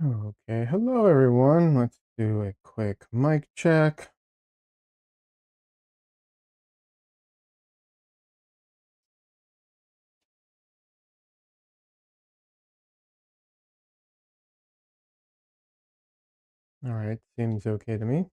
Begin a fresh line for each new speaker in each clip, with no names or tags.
Okay, hello everyone. Let's do a quick mic check. All right, seems okay to me.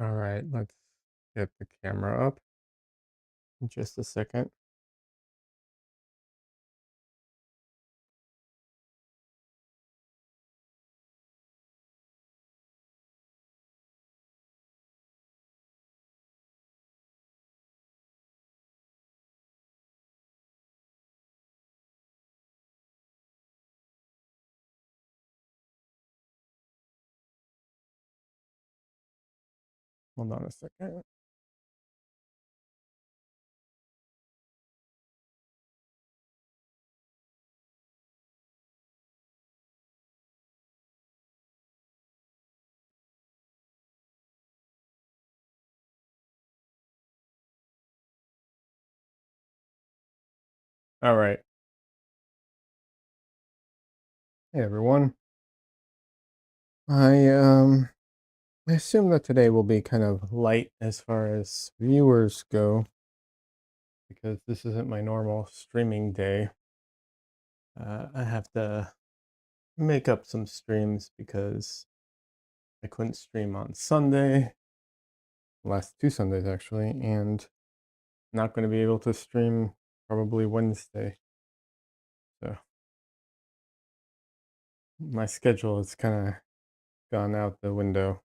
All right, let's get the camera up in just a second. Hold on a second. All right. Hey everyone. I assume that today will be kind of light as far as viewers go because this isn't my normal streaming day. I have to make up some streams because I couldn't stream on Sunday, last two Sundays actually, and not going to be able to stream probably Wednesday. So my schedule has kind of gone out the window.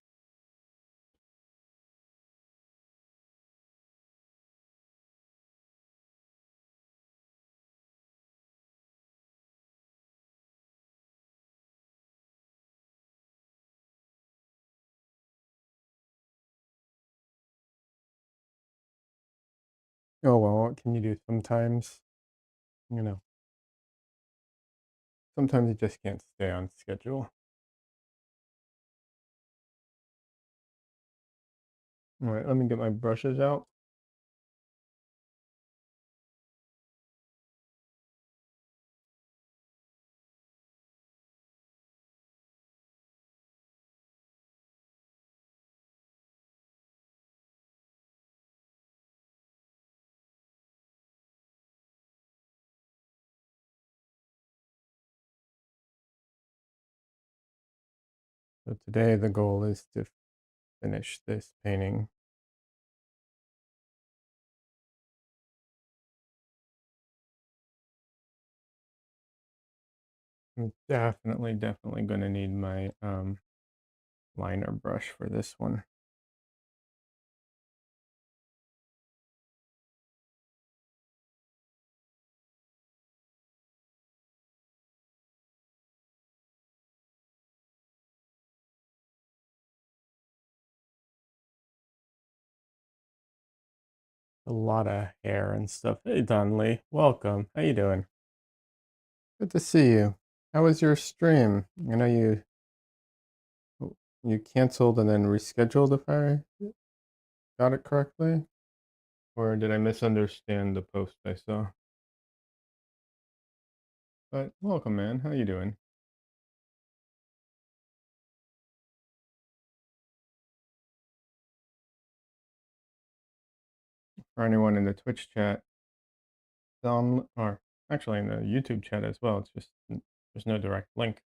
Oh well, what can you do? Sometimes, you know, sometimes you just can't stay on schedule. All right, let me get my brushes out. So today the goal is to finish this painting. I'm definitely going to need my liner brush for this one. A lot of hair and stuff. Hey Donley, welcome. How you doing? Good to see you. How was your stream? I know you canceled and then rescheduled, if I got it correctly? Or did I misunderstand the post I saw? But welcome, man. How you doing? For anyone in the Twitch chat, or actually in the YouTube chat as well, it's just there's no direct link.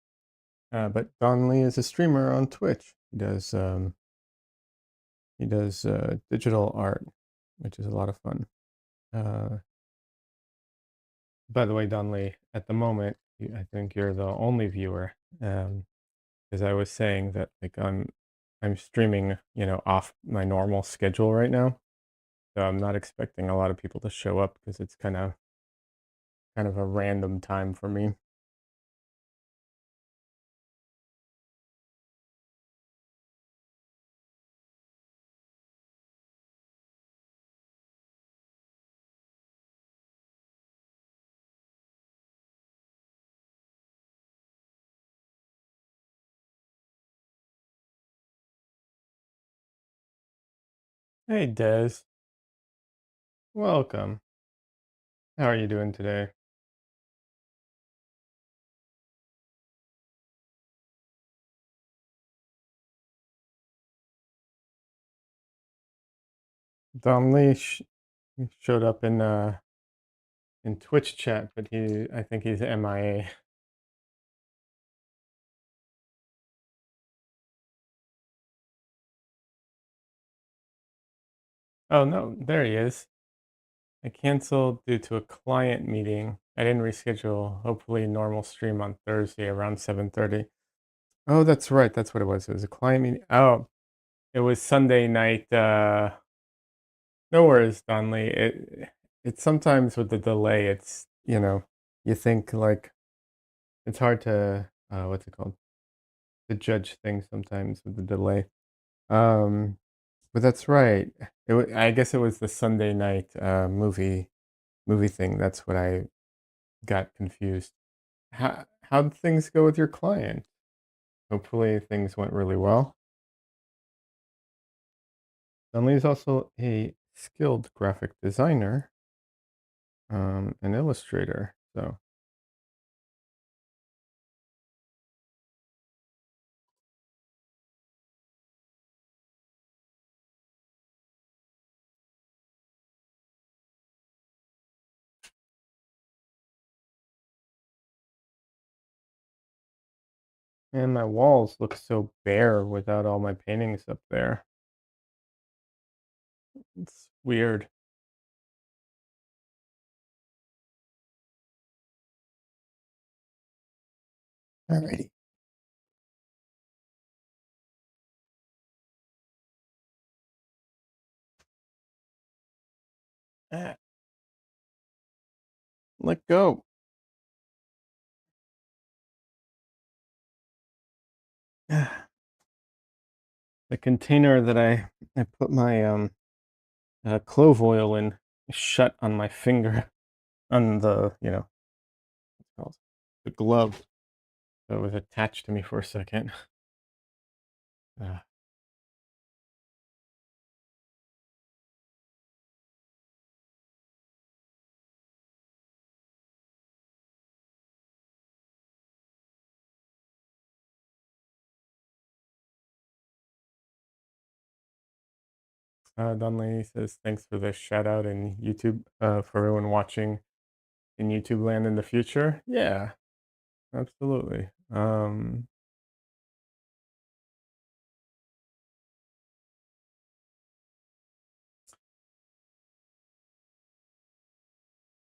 But Don Lee is a streamer on Twitch. He does digital art, which is a lot of fun. Uh, by the way, Don Lee, at the moment, I think you're the only viewer. Because I was saying that like I'm streaming, off my normal schedule right now. So I'm not expecting a lot of people to show up because it's kind of a random time for me. Hey, Des. Welcome. How are you doing today? Don Lee showed up in Twitch chat, but I think he's MIA. Oh no, there he is. I canceled due to a client meeting. I didn't reschedule. Hopefully, normal stream on Thursday around 7:30. Oh, that's right. That's what it was. It was a client meeting. Oh, it was Sunday night. No worries, Donley. It's sometimes with the delay. You think like it's hard to what's it called, to judge things sometimes with the delay. Um, but that's right. I guess it was the Sunday night movie thing. That's what I got confused. How'd things go with your client? Hopefully things went really well. Donley is also a skilled graphic designer, an illustrator. So, and my walls look so bare without all my paintings up there. It's weird. Alrighty. Ah, let go. Ah, the container that I put my clove oil in shut on my finger on what's it called, the glove. So it was attached to me for a second. Uh, Donley says thanks for the shout out in YouTube, for everyone watching in YouTube land in the future. Yeah, absolutely.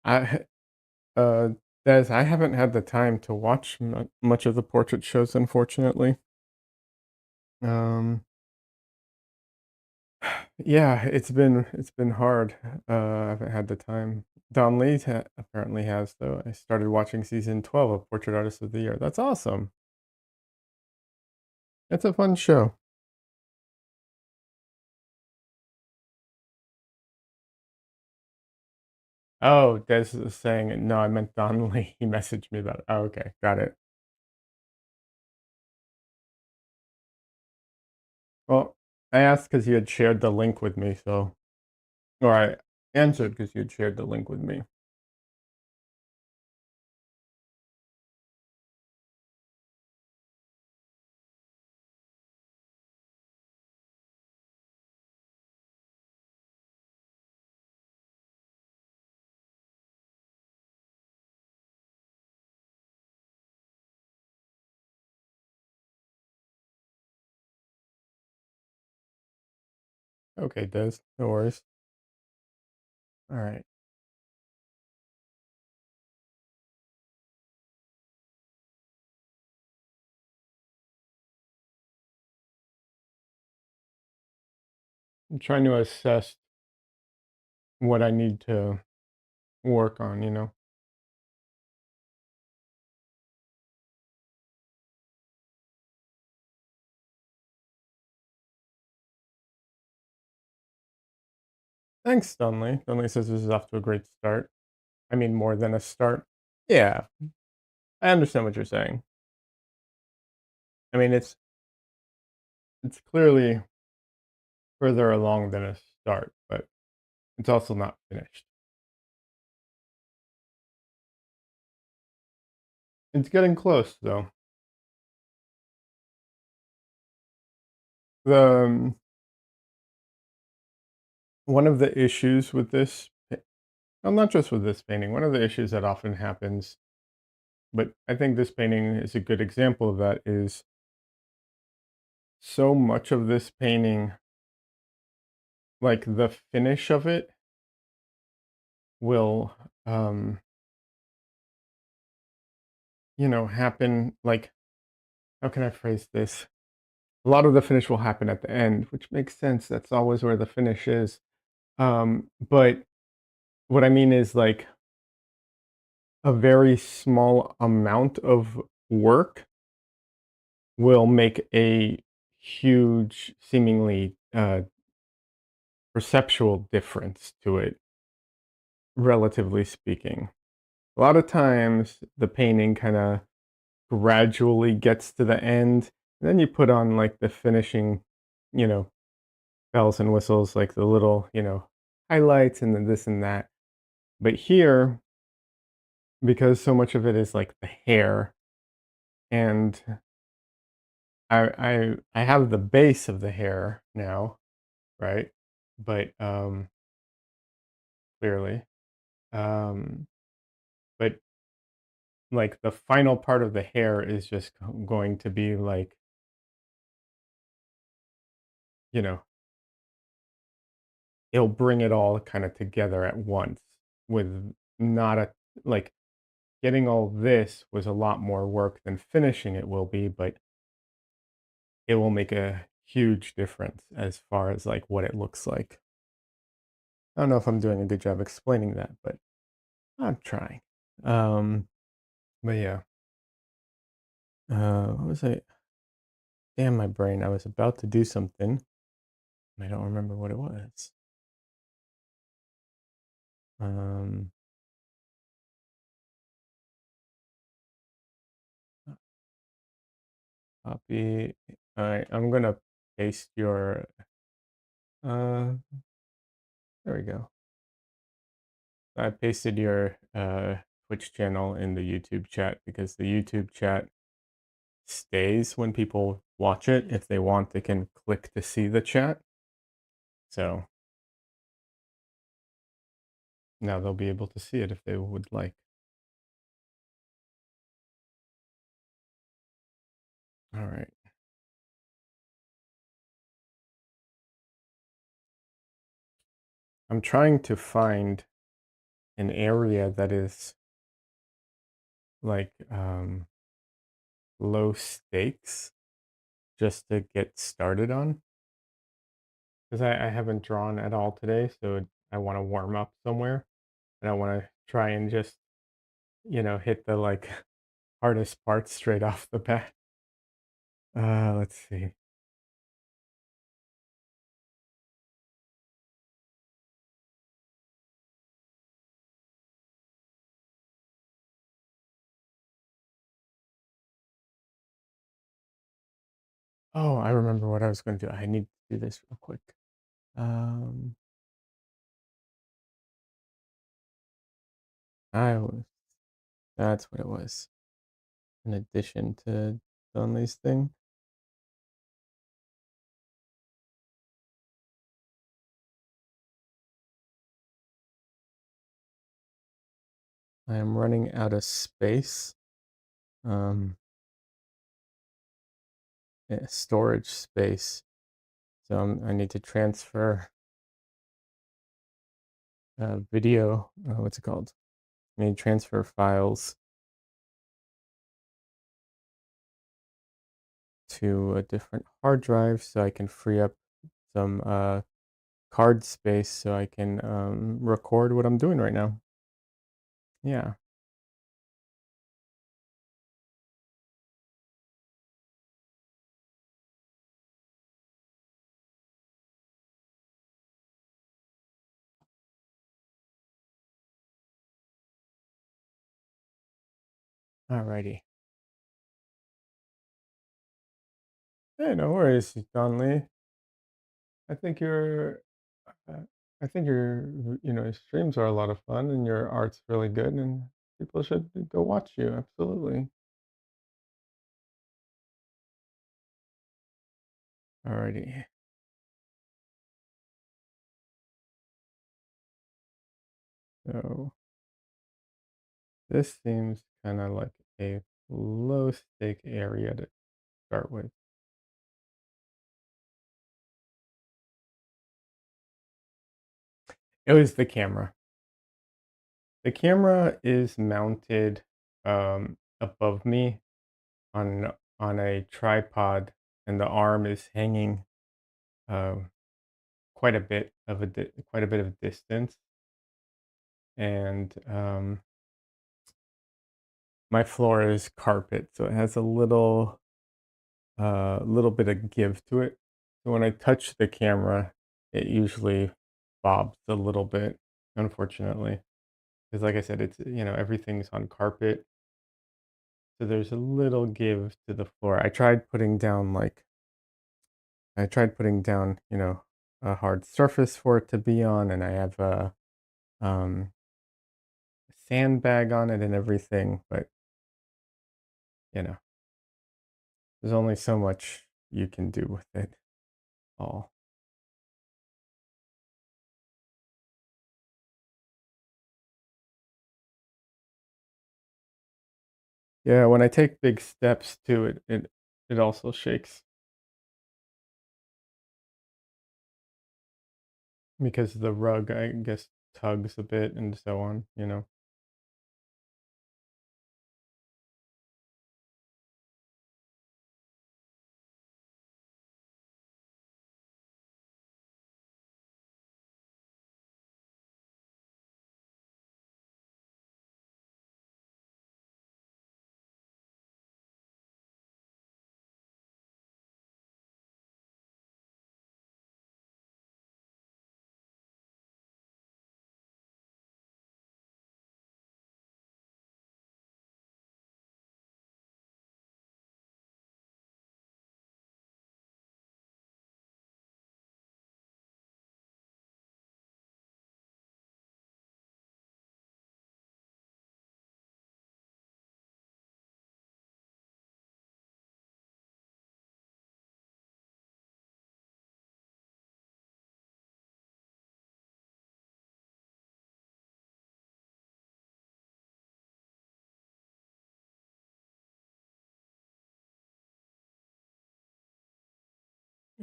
I uh, Des, I haven't had the time to watch much of the portrait shows, unfortunately. Um, yeah, it's been hard. I haven't had the time. Don Lee apparently has, though. I started watching season 12 of Portrait Artist of the Year. That's awesome. It's a fun show. Oh, Des is saying no. I meant Don Lee. He messaged me about it. Oh, okay, got it. Well, I asked because you had shared the link with me, or I answered because you had shared the link with me. Okay, Des, no worries. All right. I'm trying to assess what I need to work on. Thanks, Dunley. Dunley says this is off to a great start. I mean, more than a start. Yeah, I understand what you're saying. I mean, it's clearly further along than a start, but it's also not finished. It's getting close though. The one of the issues with this, well, not just with this painting, one of the issues that often happens, but I think this painting is a good example of that, is so much of this painting, like the finish of it, will, um, happen. Like, how can I phrase this? A lot of the finish will happen at the end, which makes sense. That's always where the finish is. But what I mean is like a very small amount of work will make a huge, seemingly perceptual difference to it, relatively speaking. A lot of times, the painting kind of gradually gets to the end, and then you put on like the finishing, you know, bells and whistles, like the little, highlights and then this and that. But here, because so much of it is like the hair, and I have the base of the hair now, right? But clearly, um, but like the final part of the hair is just going to be like, you know, it'll bring it all kind of together at once with not a like getting all this was a lot more work than finishing it will be, but it will make a huge difference as far as like what it looks like. I don't know if I'm doing a good job explaining that, but I'm trying. Um, but yeah, what was I? Damn my brain! I was about to do something, and I don't remember what it was. Um, copy. All right, I'm gonna paste your. Uh, there we go. I pasted your Twitch channel in the YouTube chat because the YouTube chat stays when people watch it. If they want, they can click to see the chat. So now they'll be able to see it if they would like. All right. I'm trying to find an area that is like low stakes just to get started on. Because I haven't drawn at all today, so I want to warm up somewhere. And I want to try and just, hit the like hardest parts straight off the bat. Let's see. Oh, I remember what I was going to do. I need to do this real quick. Um, I was, that's what it was. In addition to doing these things, I am running out of space, um, storage space. So I need to transfer video. What's it called? I need to transfer files to a different hard drive so I can free up some card space so I can record what I'm doing right now. Yeah. Alrighty. Hey, no worries, Don Lee. I think you're Uh, I think your streams are a lot of fun and your art's really good and people should go watch you. Absolutely. Alrighty. So this seems kind of like a low stake area to start with. It was the camera. The camera is mounted above me on a tripod, and the arm is hanging um, quite a bit of distance, and my floor is carpet, so it has a little bit of give to it. So when I touch the camera, it usually bobs a little bit, unfortunately, because like I said, everything's on carpet, so there's a little give to the floor. I tried putting down, a hard surface for it to be on, and I have a um, sandbag on it and everything, but you know, there's only so much you can do with it all. Yeah, when I take big steps too, it also shakes because the rug, I guess, tugs a bit and so on.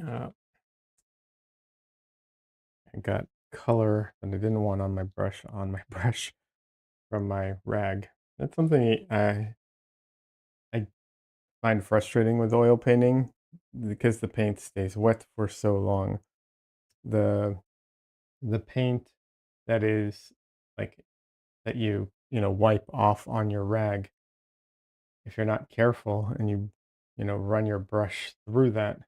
Uh, I got color that I didn't want on my brush from my rag. That's something I find frustrating with oil painting because the paint stays wet for so long. The the paint that is like that you wipe off on your rag, if you're not careful and you run your brush through that,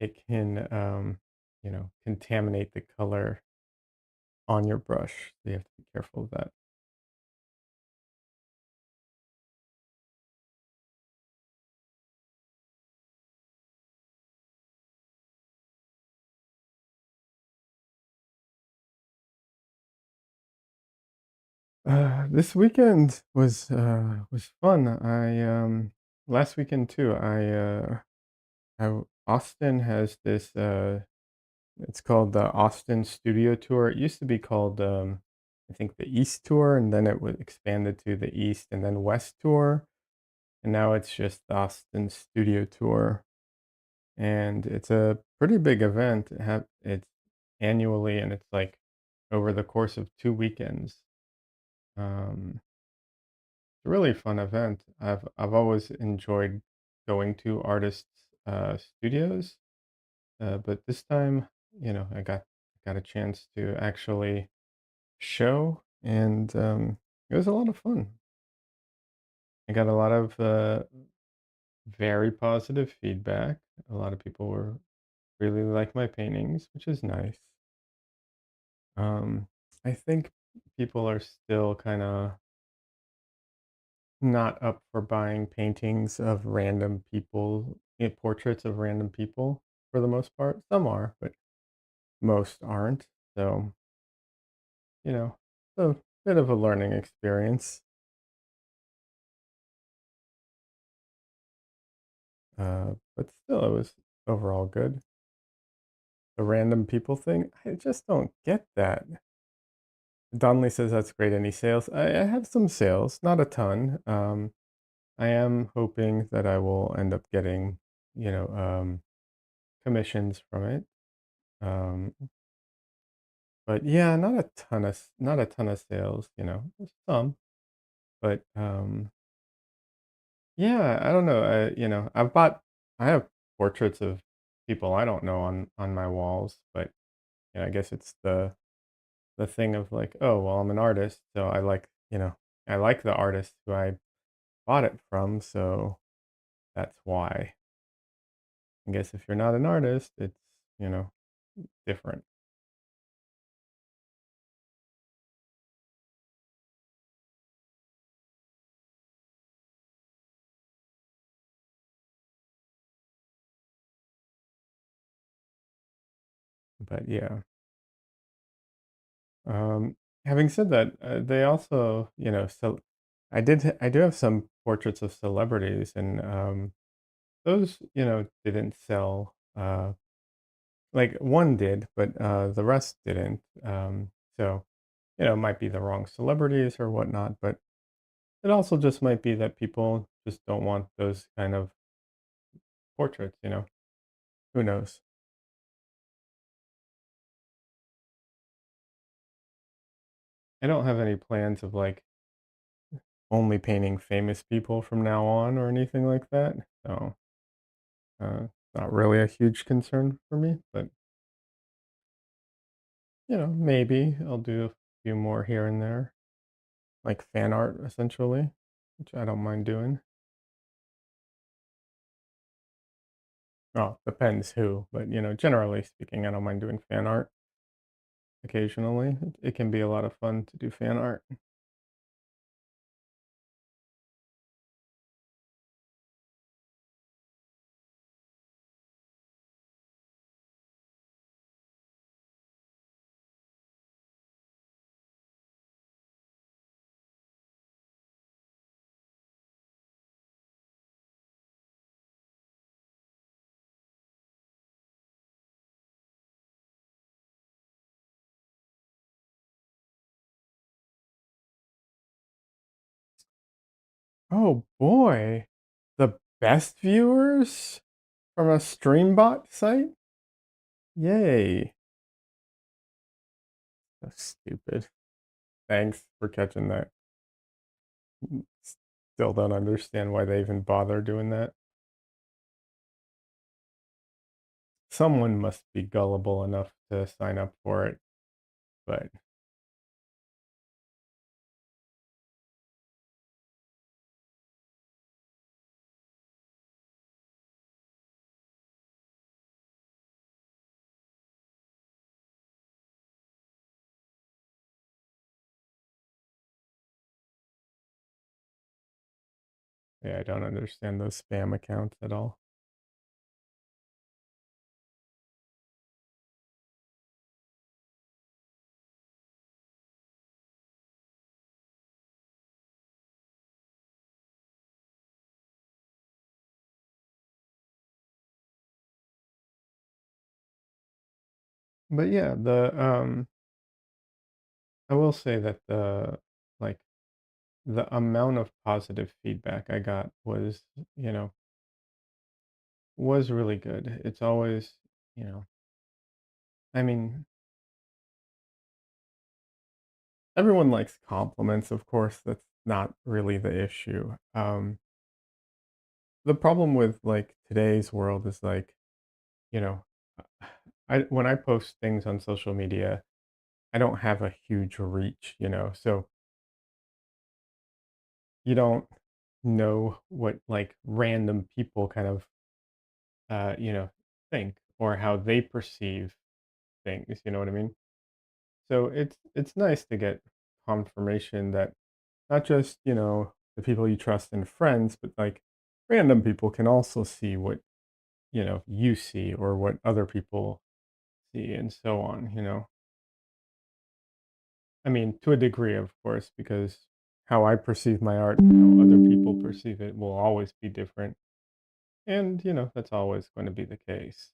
it can contaminate the color on your brush. So you have to be careful of that. This weekend was fun. I last weekend too. Austin has this it's called the Austin Studio Tour. It used to be called I think the East Tour, and then it was expanded to the East and then West Tour, and now it's just the Austin Studio Tour. And it's a pretty big event. It's annually, and it's like over the course of 2 weekends. Um, It's a really fun event. I've always enjoyed going to artists' studios, but this time, I got a chance to actually show, and it was a lot of fun. I got a lot of very positive feedback. A lot of people were really like my paintings, which is nice. Um, I think people are still kind of not up for buying paintings of random people, portraits of random people for the most part. Some are, but most aren't. So, a bit of a learning experience. But still, it was overall good. The random people thing, I just don't get that. Donnelly says that's great. Any sales? I have some sales, not a ton. I am hoping that I will end up getting, you know, um, commissions from it. Um, but yeah, not a ton of sales. There's some, but yeah, I don't know. I have portraits of people I don't know on my walls, but I guess it's the thing of like, oh, well, I'm an artist, so I like the artist who I bought it from, so that's why. I guess if you're not an artist, it's, you know, different. But yeah. Um, Having said that, they also, so I do have some portraits of celebrities, and those, didn't sell. Like one did, but the rest didn't. So, it might be the wrong celebrities or whatnot, but it also just might be that people just don't want those kind of portraits. Who knows? I don't have any plans of like only painting famous people from now on or anything like that. So, not really a huge concern for me, but maybe I'll do a few more here and there, like fan art essentially, which I don't mind doing. Well, depends who, but generally speaking, I don't mind doing fan art occasionally. It can be a lot of fun to do fan art. Oh boy, the best viewers from a Streambot site? Yay. That's stupid. Thanks for catching that. Still don't understand why they even bother doing that. Someone must be gullible enough to sign up for it, but yeah, I don't understand those spam accounts at all. But yeah, I will say that like the amount of positive feedback I got you know, was really good. It's always, you know, I mean, everyone likes compliments, of course. That's not really the issue. The problem with like today's world is like, you know, I when I post things on social media, I don't have a huge reach. So you don't know what like random people kind of think or how they perceive things, you know what I mean? So it's nice to get confirmation that not just, the people you trust and friends, but like random people can also see what, you see or what other people privacy and so on, you know? I mean, to a degree, of course, because how I perceive my art and how other people perceive it will always be different. And, you know, that's always going to be the case.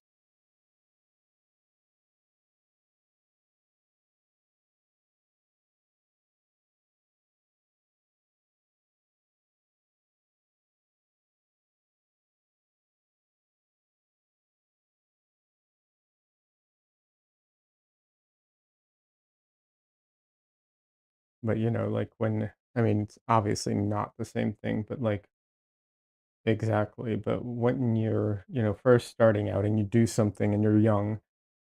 But, you know, like when, I mean, it's obviously not the same thing, but like, exactly. But when you're, you know, first starting out and you do something and you're young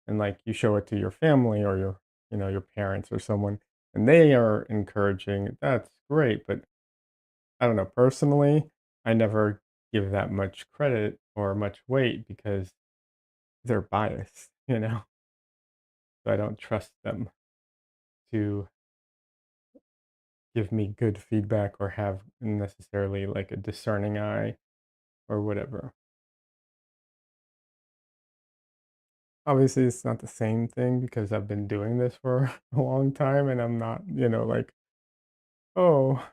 and like you show it to your family or your, you know, your parents or someone, and they are encouraging, that's great. But I don't know, personally, I never give that much credit or much weight because they're biased, you know? So I don't trust them to give me good feedback or have necessarily like a discerning eye or whatever. Obviously, it's not the same thing because I've been doing this for a long time and I'm not, you know, like, oh,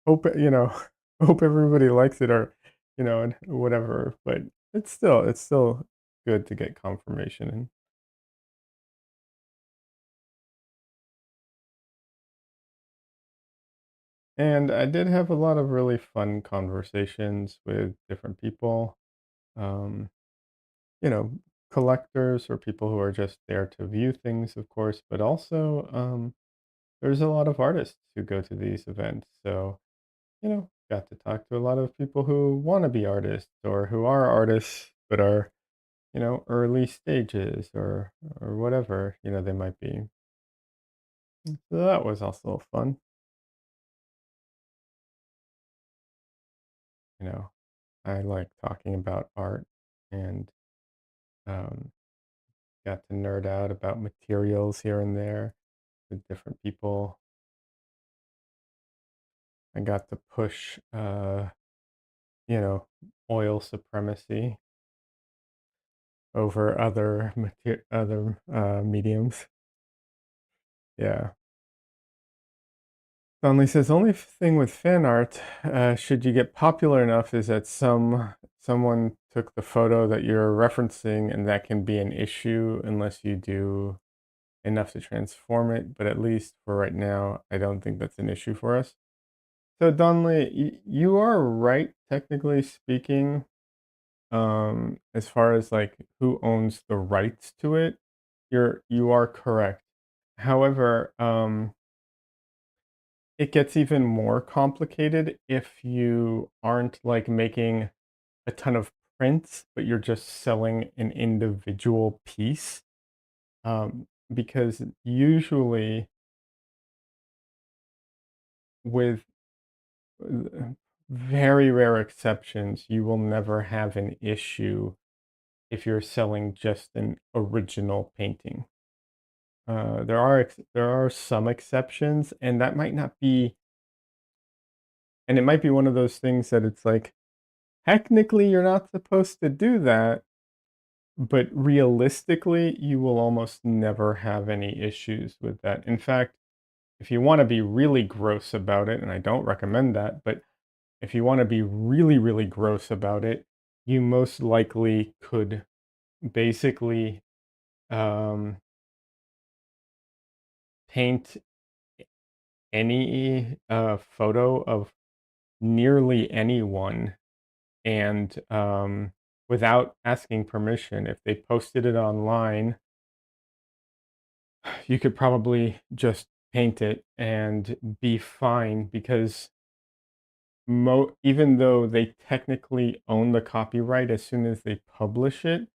hope, you know, hope everybody likes it or, you know, and whatever. But it's still good to get confirmation. And I did have a lot of really fun conversations with different people. Um, you know, collectors or people who are just there to view things, of course, but also there's a lot of artists who go to these events. So, you know, got to talk to a lot of people who want to be artists or who are artists but are, you know, early stages or whatever, you know, they might be. So that was also fun, you know. I like talking about art and um, got to nerd out about materials here and there with different people. I got to push, you know, oil supremacy over other mediums. Yeah. Donnelly says only thing with fan art, should you get popular enough, is that someone took the photo that you're referencing, and that can be an issue unless you do enough to transform it. But at least for right now, I don't think that's an issue for us. So Donnelly, you are right, technically speaking, as far as like who owns the rights to it. You are correct. However, it gets even more complicated if you aren't like making a ton of prints, but you're just selling an individual piece. Because usually with very rare exceptions, you will never have an issue if you're selling just an original painting. There are some exceptions, and that might not be, and it might be one of those things that it's like technically you're not supposed to do that, but realistically you will almost never have any issues with that. In fact, if you want to be really gross about it, and I don't recommend that, but if you want to be really, really gross about it, you most likely could basically um, paint any photo of nearly anyone and without asking permission. If they posted it online, you could probably just paint it and be fine because even though they technically own the copyright as soon as they publish it,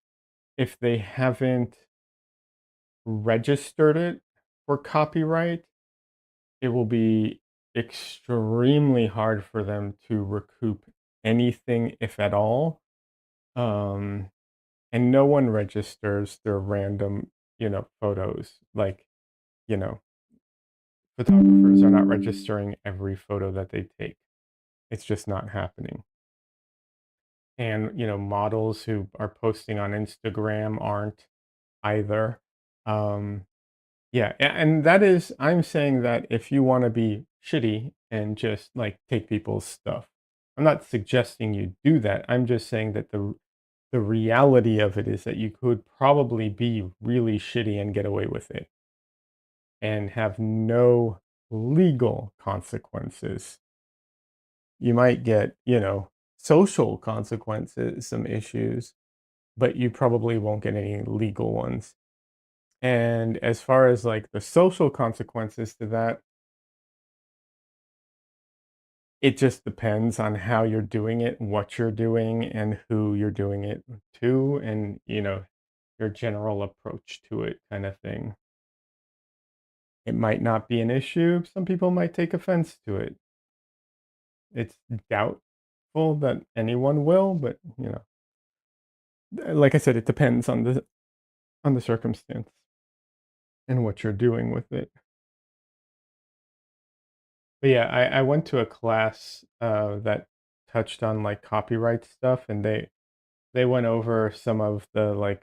if they haven't registered it for copyright, it will be extremely hard for them to recoup anything, if at all. Um, and no one registers their random, you know, photos. Like, you know, photographers are not registering every photo that they take. It's just not happening. And, you know, models who are posting on Instagram aren't. either. Um, yeah, and that is, I'm saying that if you want to be shitty and just like take people's stuff, I'm not suggesting you do that. I'm just saying that the reality of it is that you could probably be really shitty and get away with it and have no legal consequences. You might get, social consequences, some issues, but you probably won't get any legal ones. And as far as like the social consequences to that, it just depends on how you're doing it, what you're doing, and who you're doing it to, and your general approach to it, kind of thing. It might not be an issue. Some people might take offense to it. It's doubtful that anyone will, but like I said, it depends on the circumstance and what you're doing with it. But yeah, I went to a class that touched on like copyright stuff, and they went over some of the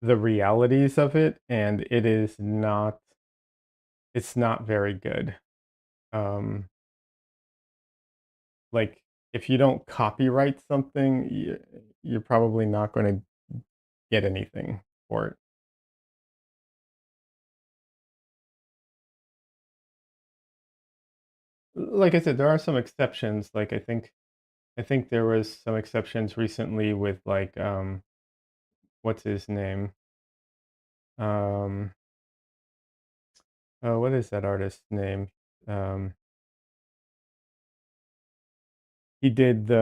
realities of it, and it's not very good. Um, like if you don't copyright something, you're probably not going to get anything for it. Like I said, there are some exceptions. Like I think there was some exceptions recently with like what's his name? Um oh, what is that artist's name? Um he did he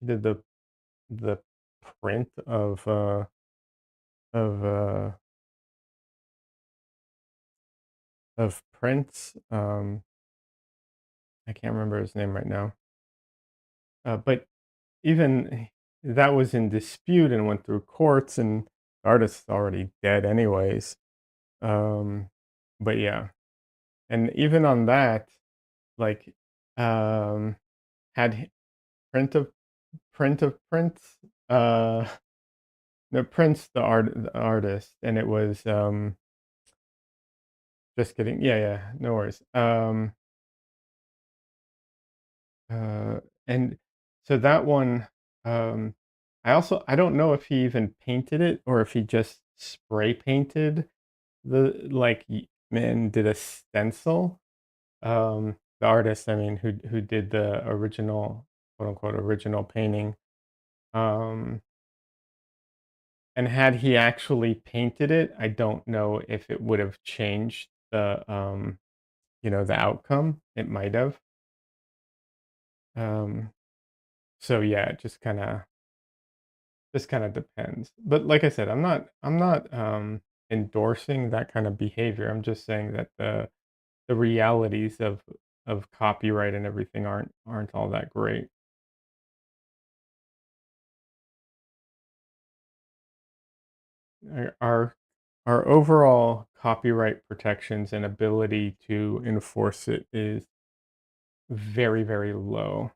did the print of Prince. I can't remember his name right now. But even that was in dispute and went through courts, and the artist's already dead anyways. Um, but yeah, and even on that, like, um, had print of Prince, uh, no, Prince, the artist, and it was, just kidding. Yeah, yeah, no worries. Uh, and so that one, um, I don't know if he even painted it or if he just spray painted and did a stencil. The artist, I mean, who did the original, quote unquote, original painting. Um, and had he actually painted it, I don't know if it would have changed the outcome. It might have. Um, so yeah, it just kind of depends. But like I said, I'm not endorsing that kind of behavior. I'm just saying that the realities of copyright and everything aren't all that great. Our overall copyright protections and ability to enforce it is very, very low.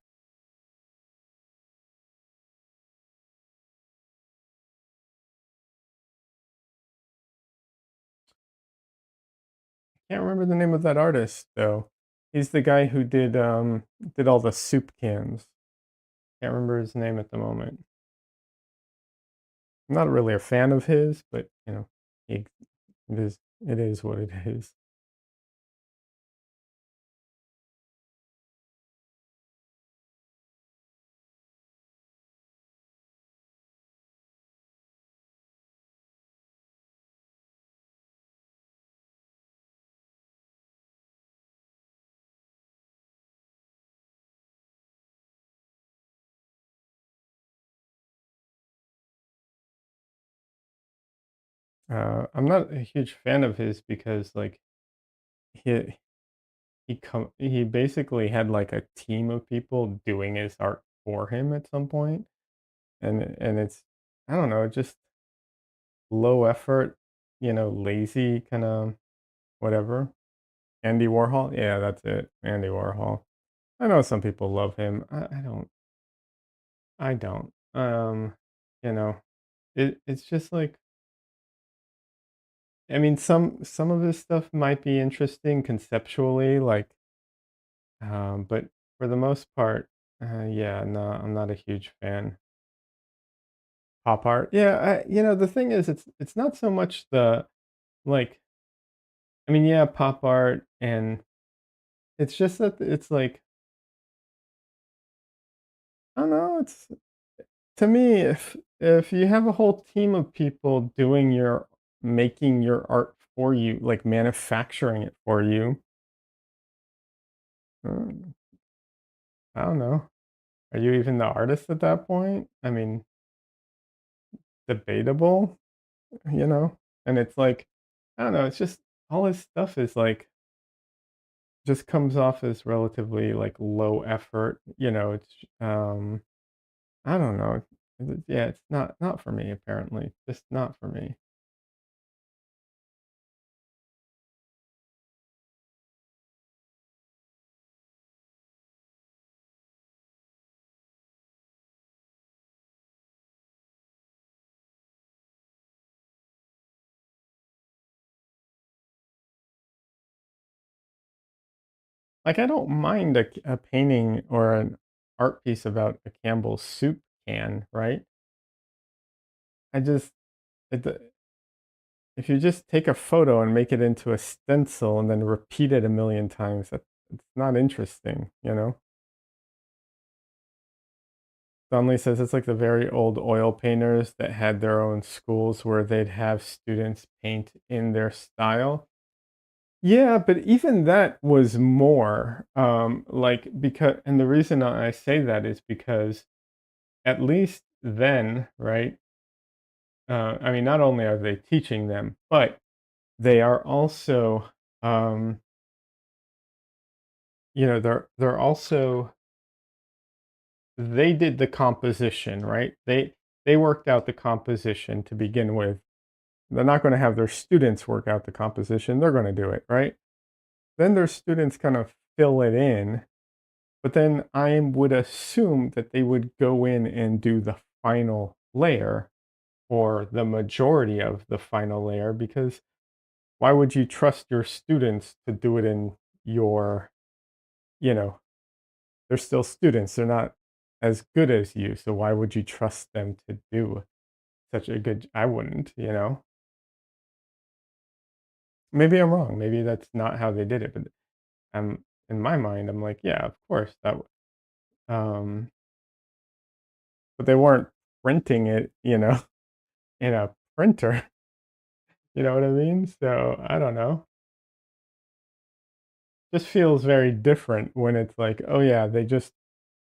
Can't remember the name of that artist though. He's the guy who did all the soup cans. Can't remember his name at the moment. I'm not really a fan of his, but it it is what it is. I'm not a huge fan of his because like he he basically had like a team of people doing his art for him at some point, and it's, I don't know, just low effort, lazy kind of whatever. Andy Warhol, yeah, that's it, Andy Warhol. I know some people love him. I don't. I don't. um, you know, it's just like, I mean, some of this stuff might be interesting conceptually, like, but for the most part, yeah, no, I'm not a huge fan. Pop art, yeah, the thing is, it's not so much the like, I mean, yeah, pop art, and it's just that it's like, I don't know, it's to me, if you have a whole team of people doing your making your art for you, like manufacturing it for you, mm, I don't know. Are you even the artist at that point? I mean, debatable, you know? And it's like, I don't know, it's just all this stuff is like just comes off as relatively like low effort, it's I don't know. Yeah, it's not for me apparently. Just not for me. Like, I don't mind a painting or an art piece about a Campbell's soup can, right? I just it, if you just take a photo and make it into a stencil and then repeat it a million times, it's not interesting, you know? Donnelly says it's like the very old oil painters that had their own schools where they'd have students paint in their style. Yeah, but even that was more, like, because, and the reason I say that is because at least then, right? I mean, not only are they teaching them, but they are also, um, they're also they did the composition, right? They worked out the composition to begin with. They're not going to have their students work out the composition. They're going to do it, right? Then their students kind of fill it in. But then I would assume that they would go in and do the final layer or the majority of the final layer, because why would you trust your students to do it in your, you know, they're still students. They're not as good as you. So why would you trust them to do such a good, I wouldn't, you know? Maybe I'm wrong. Maybe that's not how they did it, but in my mind, I'm like, yeah, of course um but they weren't printing it, in a printer. You know what I mean? So, I don't know. Just feels very different when it's like, "Oh, yeah, they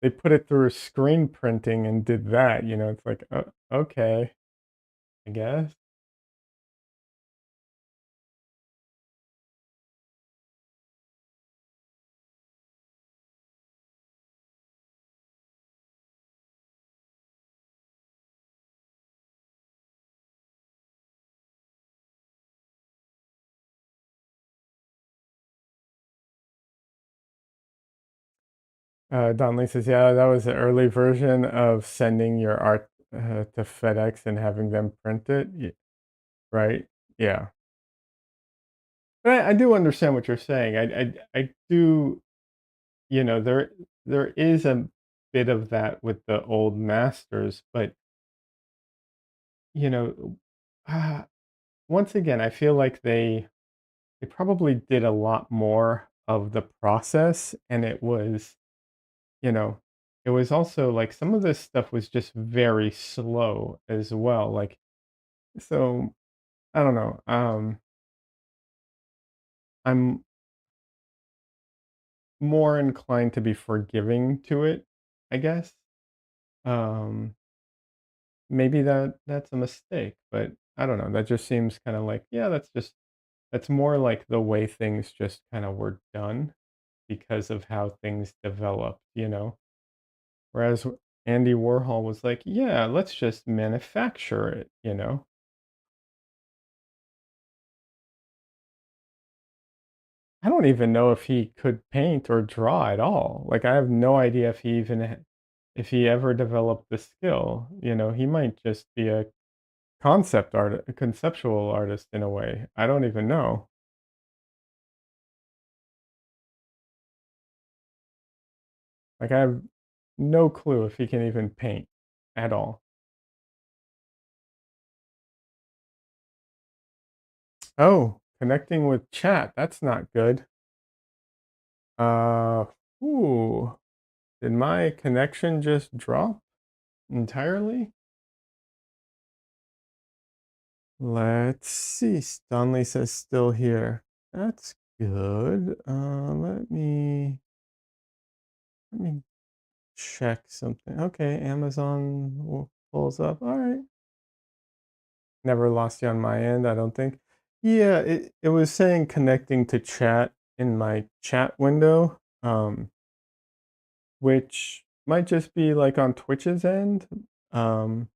put it through screen printing and did that," It's like, "Oh, okay, I guess." Don Lee says, "Yeah, that was the early version of sending your art, to FedEx and having them print it." Right? Yeah. But I do understand what you're saying. I do, there is a bit of that with the old masters, but, you know, ah, once again, I feel like they probably did a lot more of the process, and you know, it was also, like, some of this stuff was just very slow as well, like, so, I don't know, I'm more inclined to be forgiving to it, I guess. Um, maybe that's a mistake, but I don't know, that just seems kinda like, yeah, that's more like the way things just kinda were done because of how things developed, you know? Whereas Andy Warhol was like, "Yeah, let's just manufacture it," you know? I don't even know if he could paint or draw at all. Like, I have no idea if he even if he ever developed the skill, he might just be a conceptual artist in a way. I don't even know. Like, I have no clue if he can even paint at all. Oh, connecting with chat, that's not good. Uh, ooh, did my connection just drop entirely? Let's see. Stanley says still here. That's good. Let me check something. Okay, Amazon pulls up. All right. Never lost you on my end, I don't think. Yeah, it was saying connecting to chat in my chat window, which might just be like on Twitch's end. Um,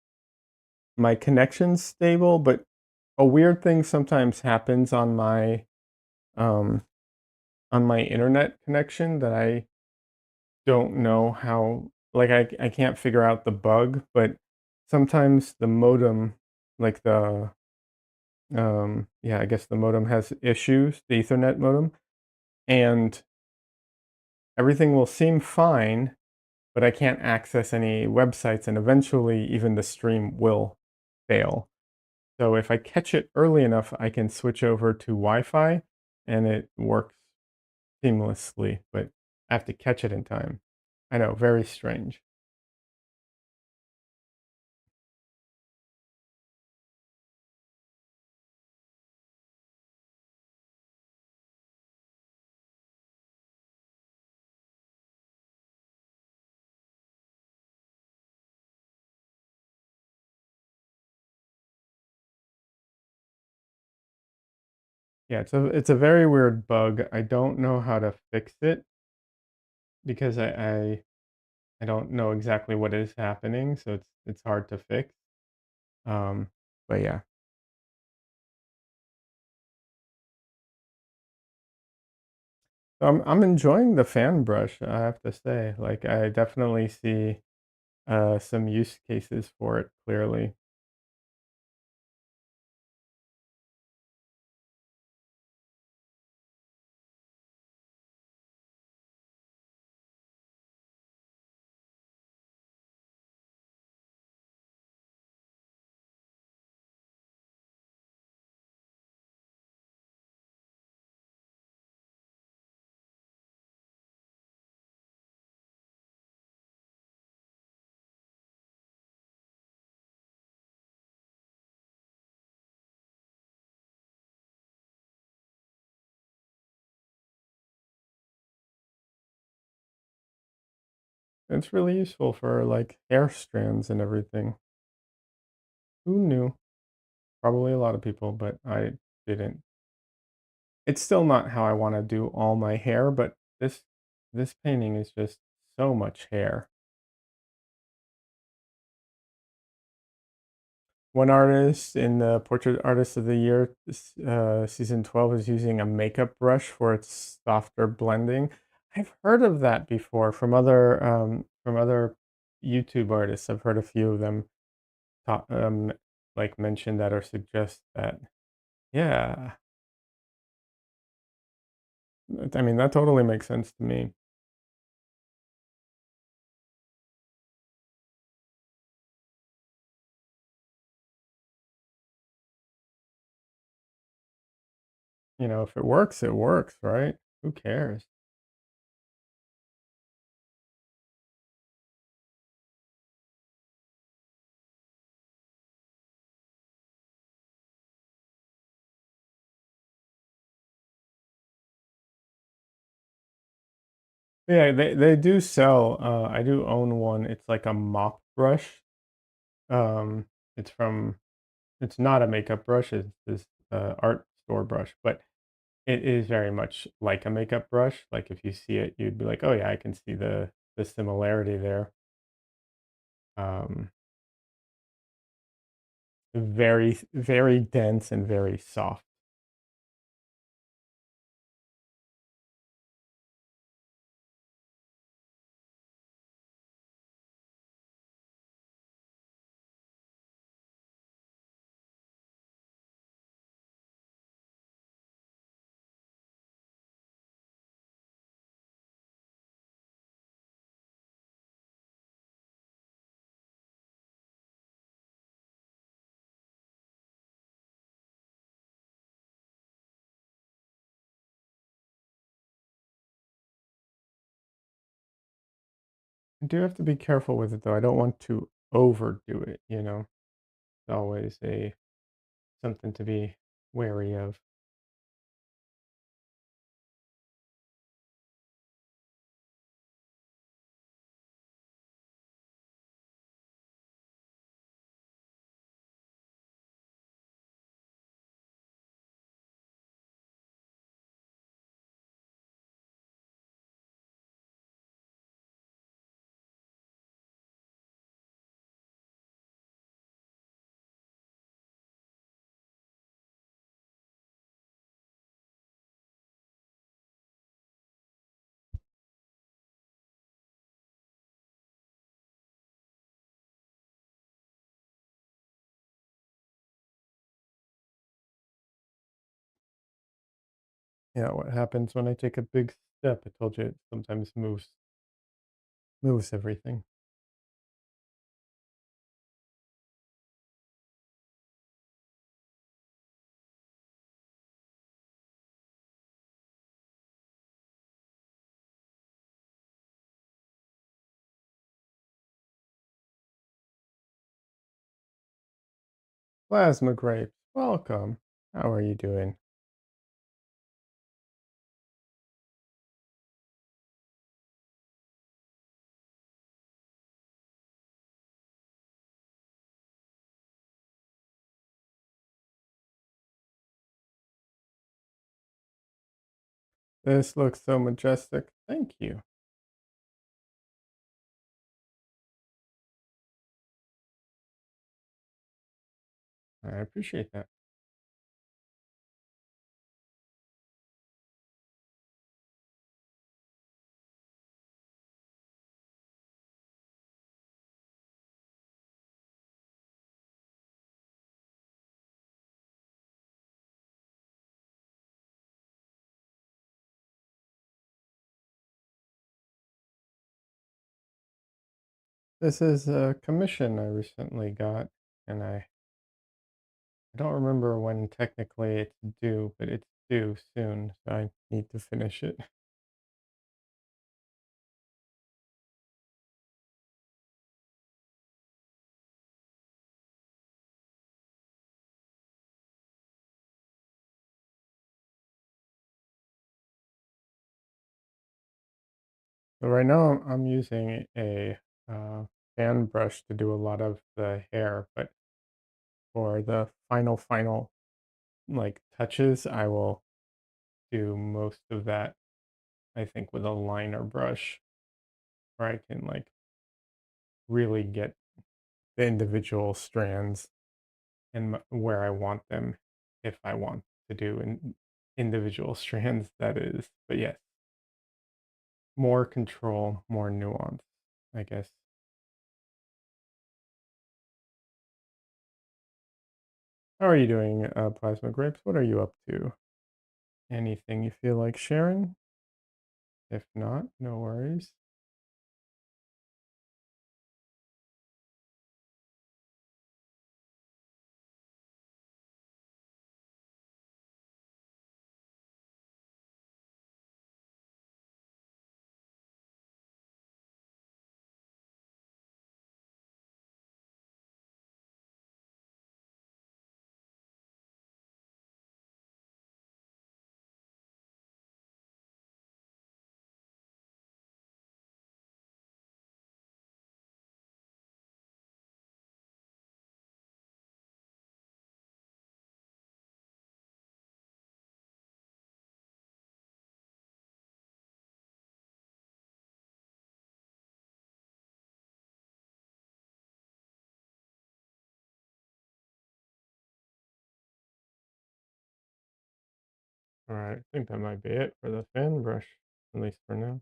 my connection's stable, but a weird thing sometimes happens um on my internet connection that I don't know how, like, I can't figure out the bug, but sometimes the modem, like yeah, I guess the modem has issues, the Ethernet modem, and everything will seem fine, but I can't access any websites, and eventually even the stream will fail. So if I catch it early enough, I can switch over to Wi-Fi and it works seamlessly, but I have to catch it in time. I know, very strange. Yeah, it's a very weird bug. I don't know how to fix it because I don't know exactly what is happening, so it's hard to fix. Um, but yeah. So I'm enjoying the fan brush, I have to say. Like, I definitely see some use cases for it clearly. It's really useful for like hair strands and everything. Who knew? Probably a lot of people, but I didn't. It's still not how I want to do all my hair, but this painting is just so much hair. One artist in the Portrait Artist of the Year season 12 is using a makeup brush for its softer blending. I've heard of that before from other YouTube artists. I've heard a few of them talk, like mention that or suggest that. Yeah, I mean that totally makes sense to me. If it works, right? Who cares? Yeah, they do sell. I do own one. It's like a mop brush. Um, it's from It's not a makeup brush, it's this, art store brush, but it is very much like a makeup brush, like, if you see it, you'd be like, "Oh, yeah, I can see the similarity there." Um, very, very dense and very soft. I do have to be careful with it though. I don't want to overdo it, you know? It's always a something to be wary of. Yeah, what happens when I take a big step? I told you it sometimes moves everything. Plasma grapes, welcome. How are you doing? This looks so majestic. Thank you. I appreciate that. This is a commission I recently got, and I don't remember when technically it's due, but it's due soon, so I need to finish it. So right now I'm using a fan brush to do a lot of the hair, but for the final like touches, I will do most of that, I think, with a liner brush where I can like really get the individual strands and where I want them if I want to do individual strands, that is. But yes, more control, more nuance, I guess. How are you doing, Plasma Grapes? What are you up to? Anything you feel like sharing? If not, no worries. All right, I think that might be it for the fan brush, at least for now.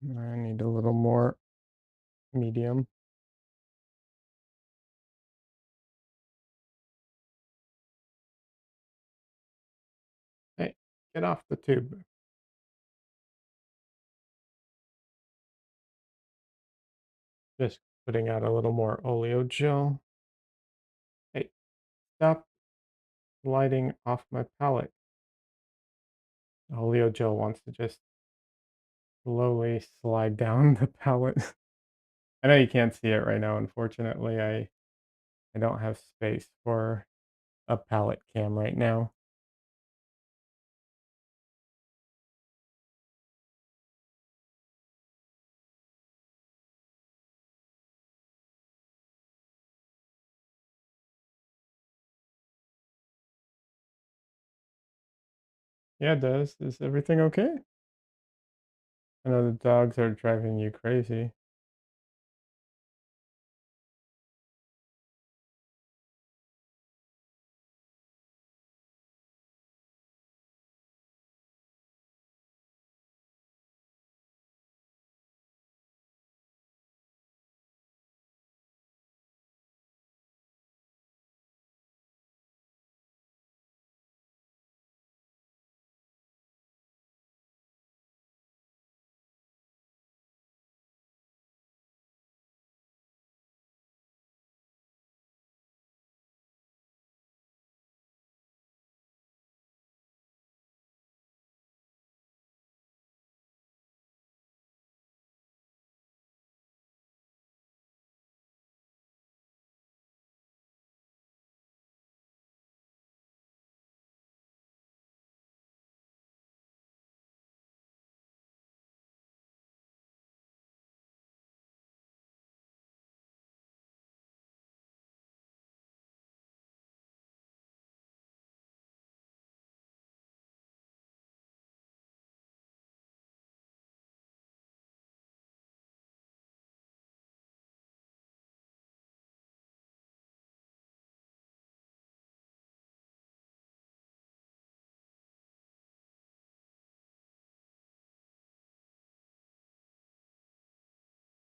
I need a little more medium. Hey, get off the tube. Just putting out a little more oleo gel. Hey, stop sliding off my palette. Oleo gel wants to just slowly slide down the palette. I know you can't see it right now, unfortunately. I don't have space for a palette cam right now. Yeah, it does. Is everything okay? I know the dogs are driving you crazy.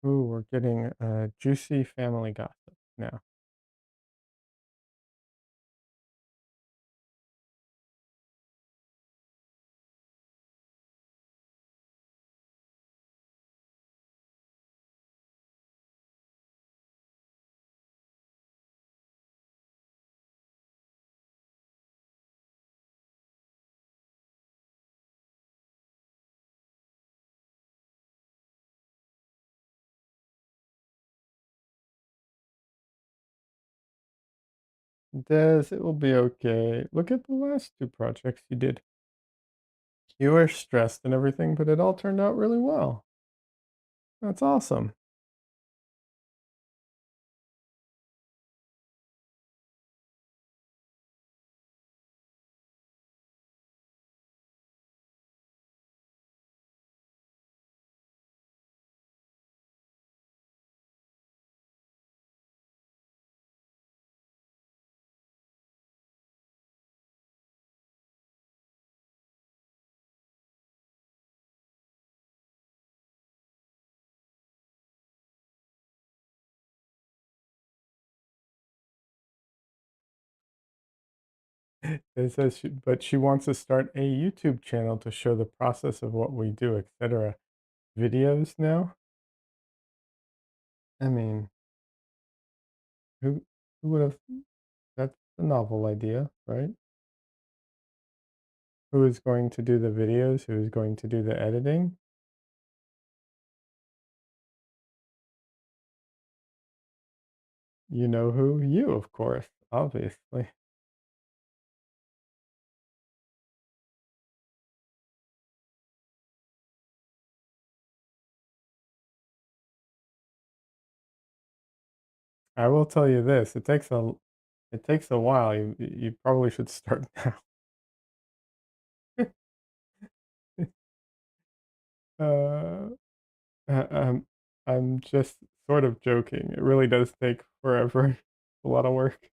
Ooh, we're getting juicy family gossip now. Des, it will be okay. Look at the last two projects you did. You were stressed and everything, but it all turned out really well. That's awesome. It says, but she wants to start a YouTube channel to show the process of what we do, etc. Videos now? I mean, who who would have that's a novel idea, right? Who is going to do the videos? Who is going to do the editing? You know who? You, of course, obviously. I will tell you this, it takes a while. You probably should start now. Uh, uh, um, I'm just sort of joking. It really does take forever. A lot of work.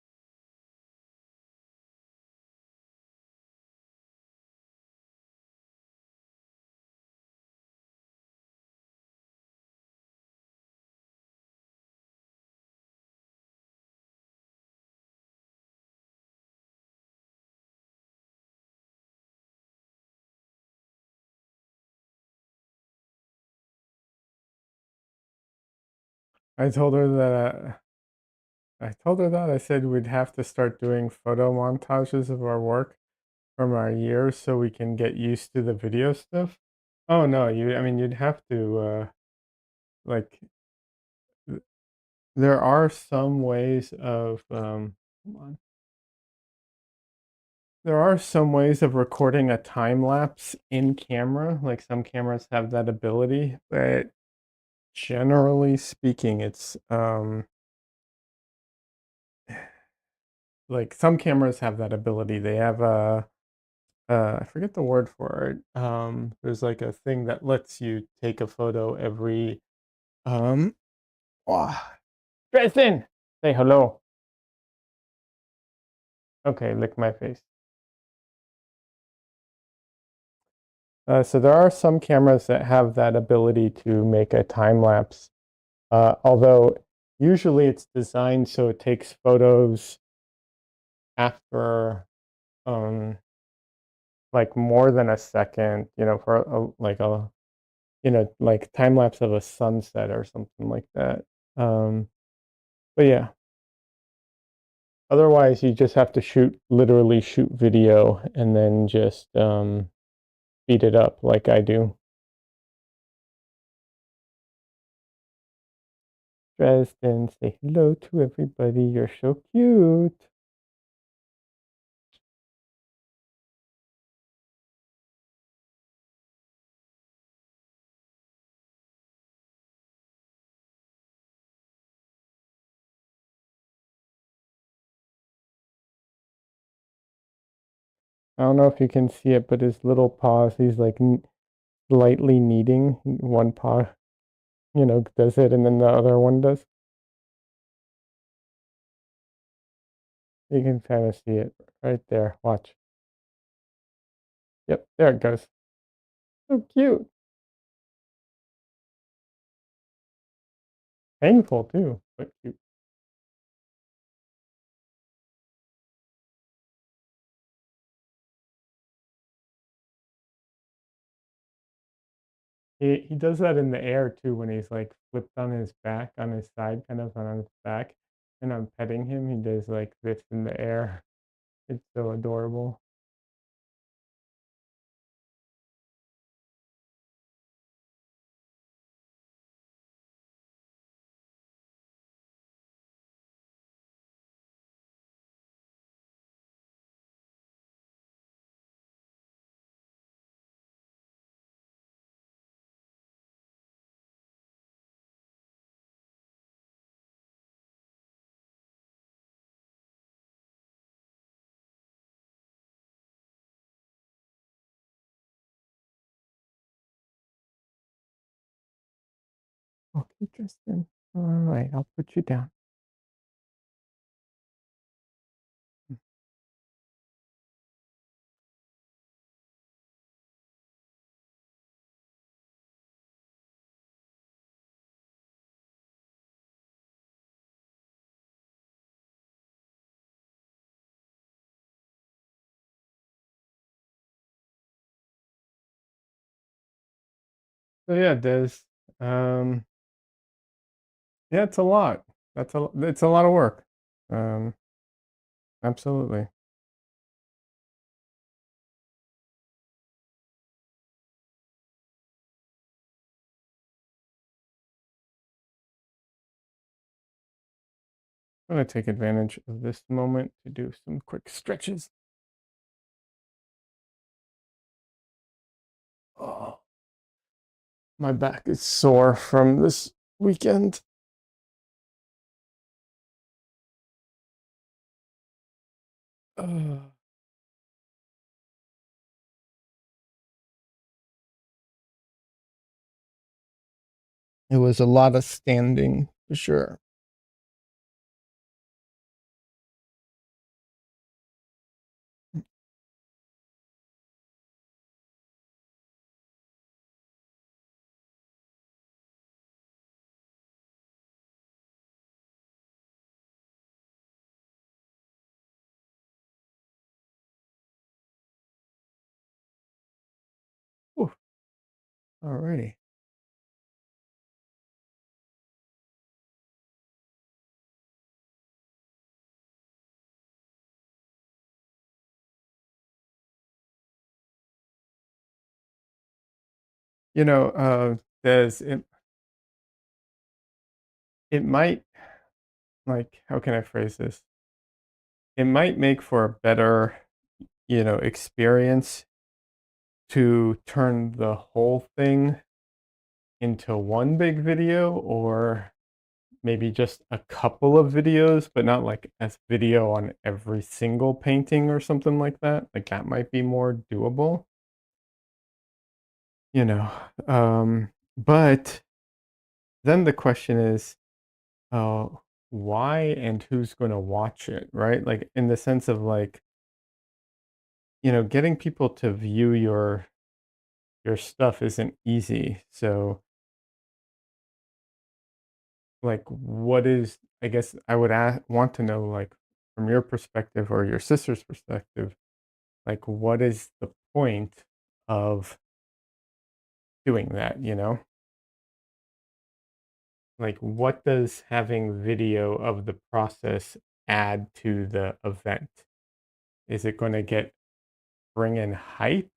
I told her that I said we'd have to start doing photo montages of our work from our years so we can get used to the video stuff. Oh no, I mean you'd have to like th- there are some ways of hold on. There are some ways of recording a time lapse in camera. Like some cameras have that ability, but generally speaking, it's like some cameras have that ability. They have a I forget the word for it. There's like a thing that lets you take a photo every um ah, Dresden, say hello. Okay, lick my face. So there are some cameras that have that ability to make a time lapse. Although usually it's designed so it takes photos after like more than a second, for like time lapse of a sunset or something like that. Um, but yeah, otherwise you just have to literally shoot video and then just speed it up like I do. Dresden, say hello to everybody. You're so cute. I don't know if you can see it, but his little paws, he's like lightly kneading. One paw, does it, and then the other one does. You can kind of see it right there. Watch. Yep, there it goes. So cute. Painful too, but cute. He does that in the air too when he's like flipped on his back, on his side, kind of on his back, and I'm petting him. He does like this in the air. It's so adorable. Okay, Tristan. All right, I'll put you down. So yeah, Des. Um, yeah, it's a lot. It's a lot of work. Um, absolutely. I'm gonna take advantage of this moment to do some quick stretches. Oh, my back is sore from this weekend. Uh, it was a lot of standing for sure. Ooh, alrighty. You know, does it might how can I phrase this? It might make for a better, experience to turn the whole thing into one big video or maybe just a couple of videos, but not like as video on every single painting or something like that. Like that might be more doable, you know. But then the question is, uh, why and who's going to watch it, right? Like in the sense of like, getting people to view your stuff isn't easy. So like what is I guess I would want to know like from your perspective or your sister's perspective, like what is the point of doing that, you know? Like what does having video of the process add to the event? Is it going to bring in hype?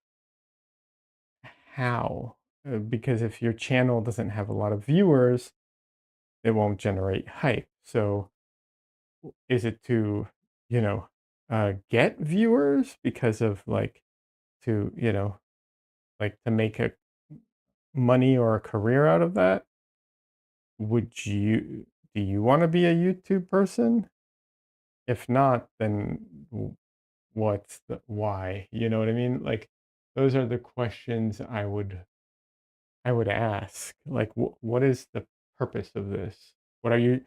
How? Because if your channel doesn't have a lot of viewers, it won't generate hype. So is it to, you know, get viewers because of like to, like to make a money or a career out of that? Would you do you want to be a YouTube person? If not, then what's the why? You know what I mean? Like those are the questions I would ask. Like what is the purpose of this? What are you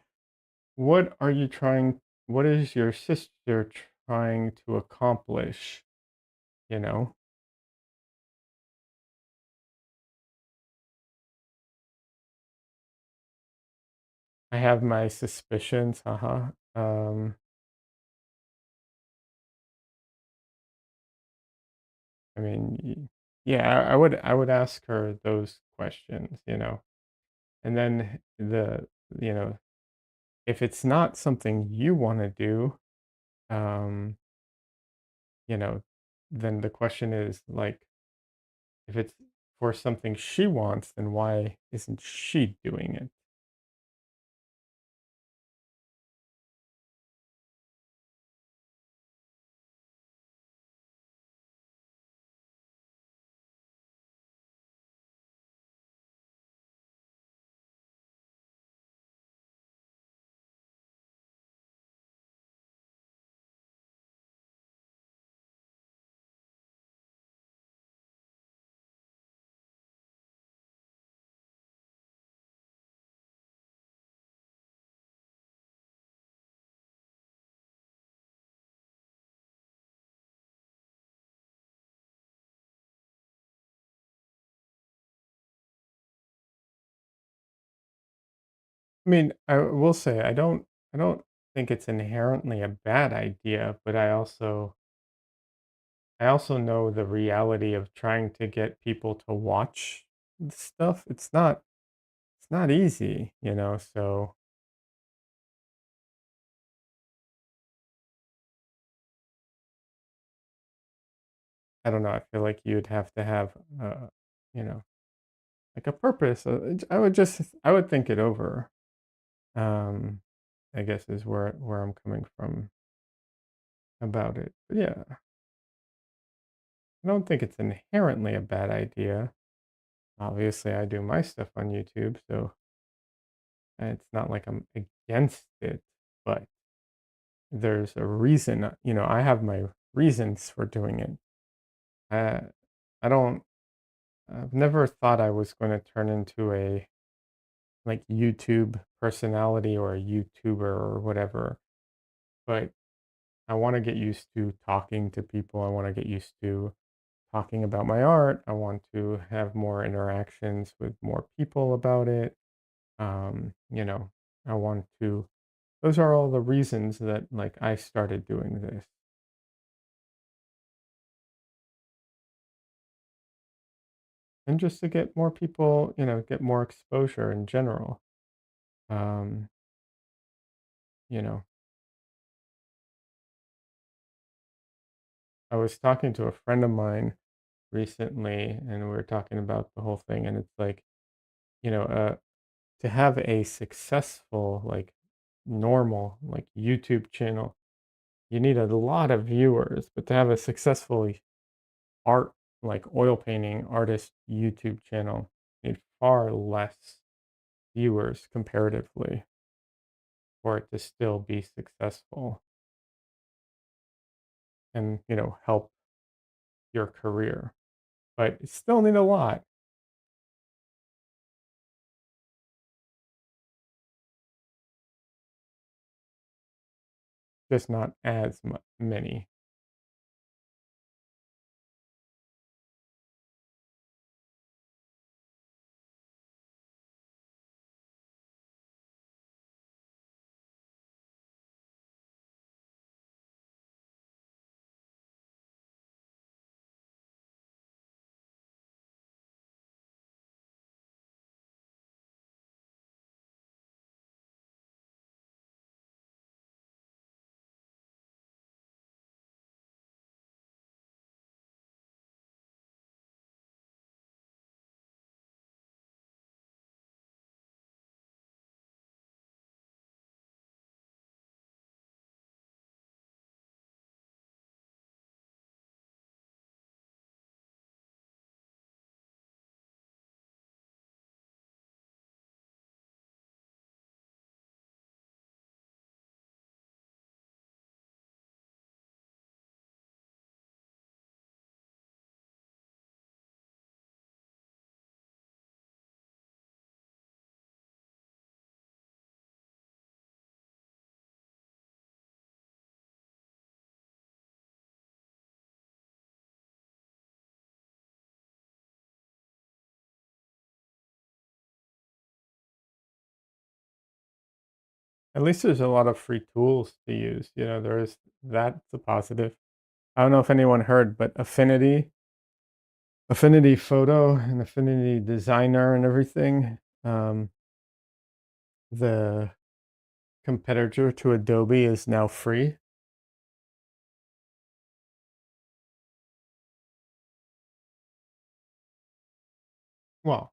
trying what is your sister trying to accomplish, you know? I have my suspicions, uh-huh. I mean, yeah, I would ask her those questions, and then you know, if it's not something you want to do, um, you know, then the question is like, if it's for something she wants, then why isn't she doing it? I mean, I will say I don't think it's inherently a bad idea, but I also know the reality of trying to get people to watch stuff. It's not easy, so I don't know. I feel like you'd have to have you know, like a purpose. I would think it over. Um I guess is where I'm coming from about it. But yeah, I don't think it's inherently a bad idea. Obviously, I do my stuff on YouTube, so it's not like I'm against it, but there's a reason, I have my reasons for doing it. Uh, I don't, I've never thought I was going to turn into a like YouTube personality or a YouTuber or whatever, but I want to get used to talking to people. I want to get used to talking about my art. I want to have more interactions with more people about it. You know, I want to those are all the reasons that like I started doing this. And just to get more people, get more exposure in general. Um, you know, I was talking to a friend of mine recently, and we were talking about the whole thing, and it's like, you know, to have a successful, like, normal, like, YouTube channel, you need a lot of viewers, but to have a successful art, like oil painting artist YouTube channel, you need far less viewers comparatively for it to still be successful and, help your career. But you still need a lot, just not as many. At least there's a lot of free tools to use. There is that's a positive. I don't know if anyone heard, but Affinity Photo and Affinity Designer and everything, the competitor to Adobe is now free. Well,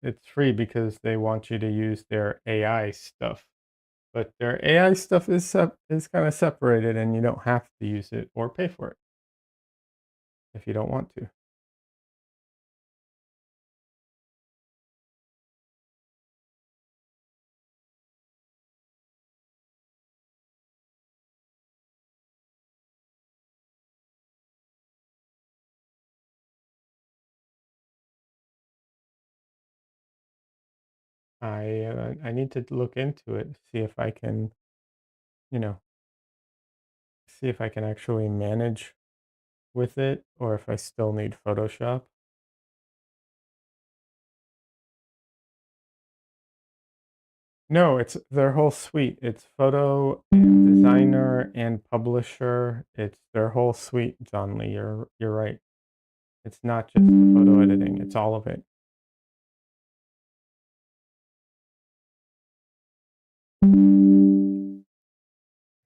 it's free because they want you to use their AI stuff, but their AI stuff is kind of separated, and you don't have to use it or pay for it if you don't want to. I need to look into it, see if I can, you know, see if I can actually manage with it, or if I still need Photoshop. No, it's their whole suite. It's photo and designer and publisher. It's their whole suite, John Lee. You're right. It's not just the photo editing, it's all of it.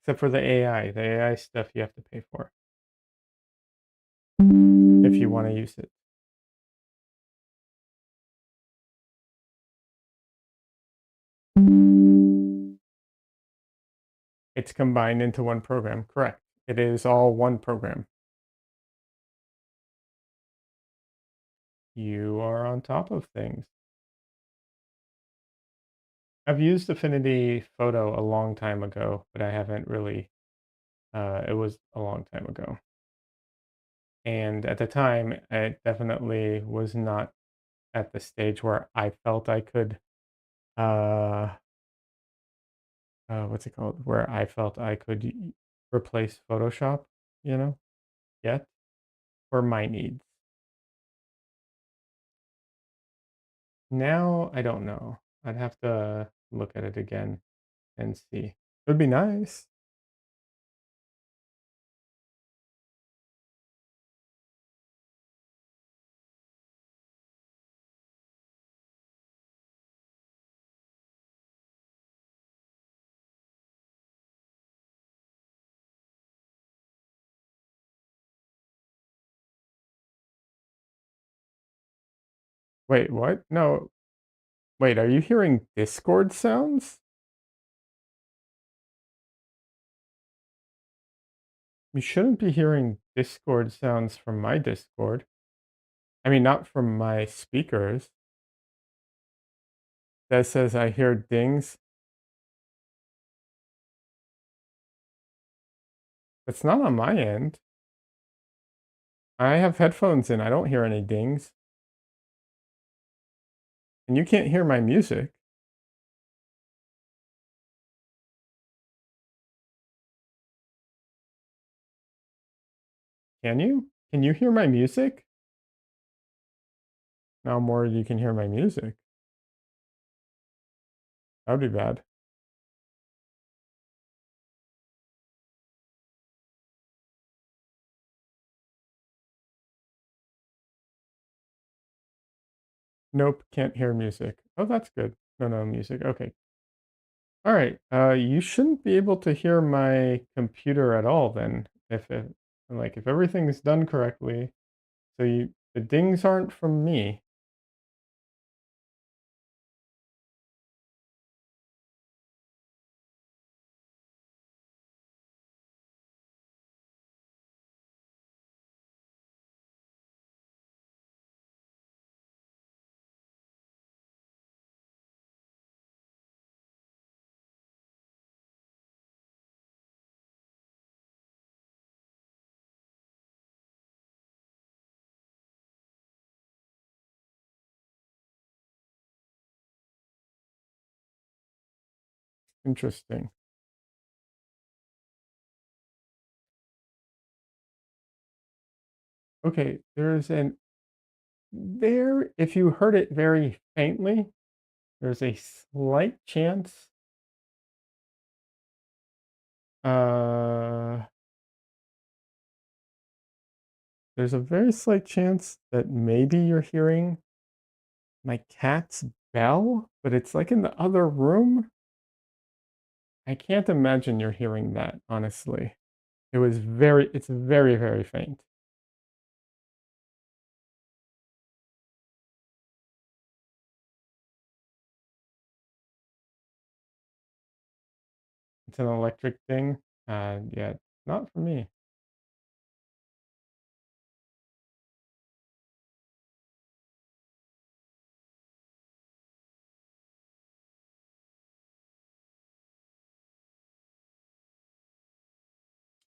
Except for the AI. The AI stuff you have to pay for if you want to use it. It's combined into one program, correct. It is all one program. You are on top of things. I've used Affinity Photo a long time ago, but I haven't really, it was a long time ago. And at the time, it definitely was not at the stage where I felt I could, uh, what's it called? Where I felt I could replace Photoshop, you know, yet for my needs. Now, I don't know. I'd have to look at it again and see. It would be nice. Wait, what? No. Wait, are you hearing Discord sounds? You shouldn't be hearing Discord sounds from my Discord. I mean, not from my speakers. That says I hear dings. It's not on my end. I have headphones in. I don't hear any dings. And you can't hear my music. Can you? Can you hear my music? Now more you can hear my music. That would be bad. Nope, can't hear music. Oh, that's good. No, no music. Okay. All right. You shouldn't be able to hear my computer at all then. If everything is done correctly. So the dings aren't from me. Interesting. Okay, there's an there if you heard it very faintly, there's a slight chance uh there's a very slight chance that maybe you're hearing my cat's bell, but it's like in the other room. I can't imagine you're hearing that, honestly. It's very, very faint. It's an electric thing. Yeah, not for me.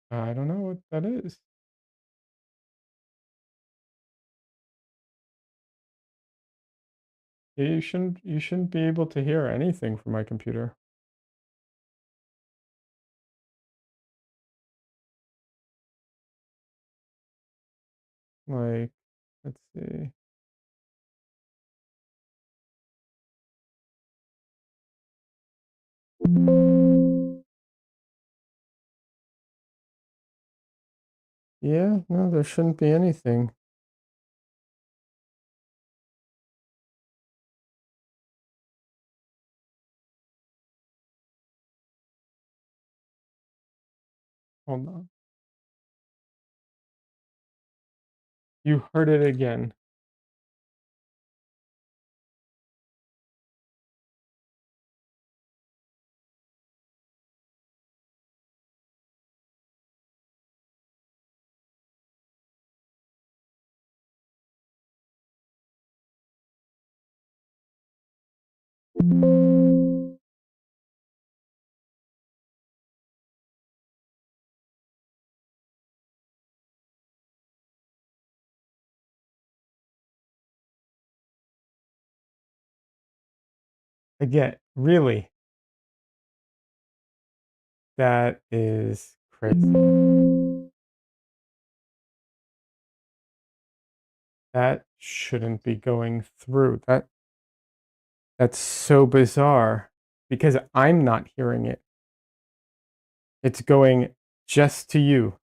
I don't know what that is. You shouldn't be able to hear anything from my computer. Like, let's see. Yeah, no, there shouldn't be anything. Hold on. You heard it again. Again, really, that is crazy. That shouldn't be going through. That's so bizarre because I'm not hearing it. It's going just to you.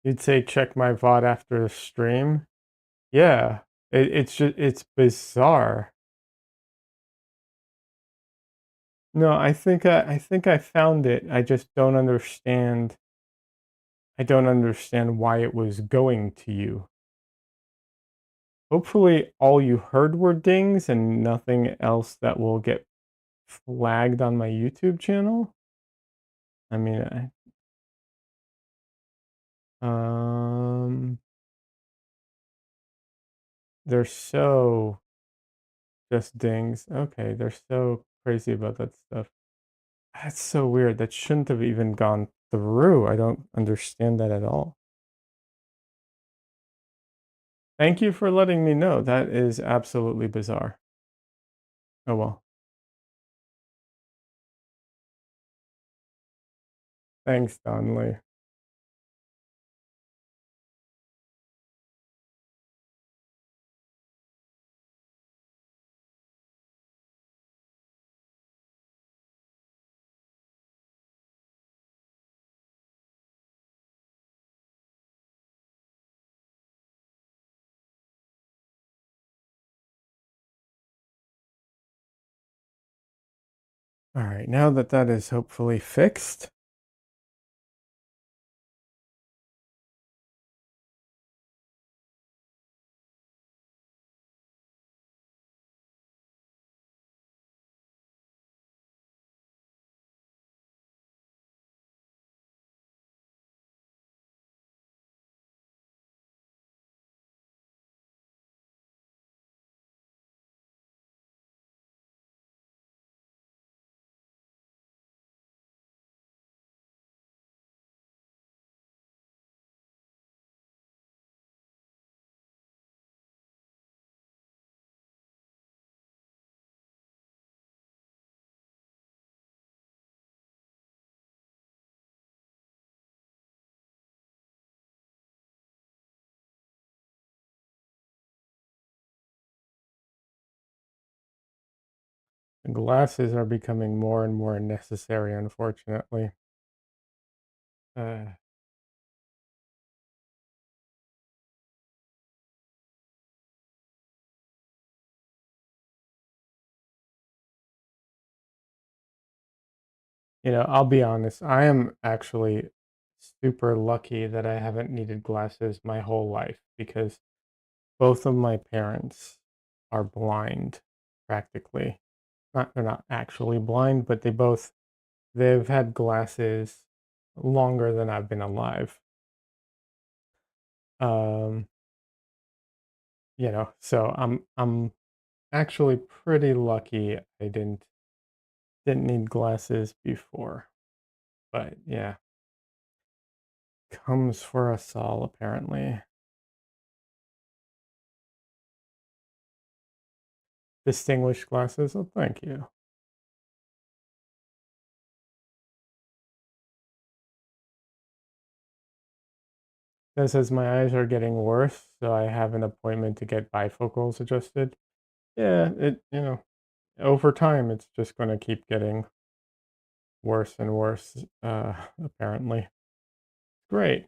You'd say check my VOD after the stream. Yeah, it's just it's bizarre. No, I think I found it. I don't understand why it was going to you. Hopefully, all you heard were dings and nothing else that will get flagged on my YouTube channel. I mean, they're so just dings. Okay, they're so crazy about that stuff. That's so weird. That shouldn't have even gone through. I don't understand that at all. Thank you for letting me know. That is absolutely bizarre. Oh well. Thanks, Donnelly. All right, now that that is hopefully fixed, the glasses are becoming more and more necessary, unfortunately. Uh, I'll be honest, I am actually super lucky that I haven't needed glasses my whole life because both of my parents are blind practically. Not they're not actually blind, but they've had glasses longer than I've been alive. Um, so I'm actually pretty lucky I didn't need glasses before. But yeah, comes for us all apparently. Distinguished glasses. Oh, thank you. This says my eyes are getting worse, so I have an appointment to get bifocals adjusted. Yeah, over time it's just going to keep getting worse and worse, apparently. Great.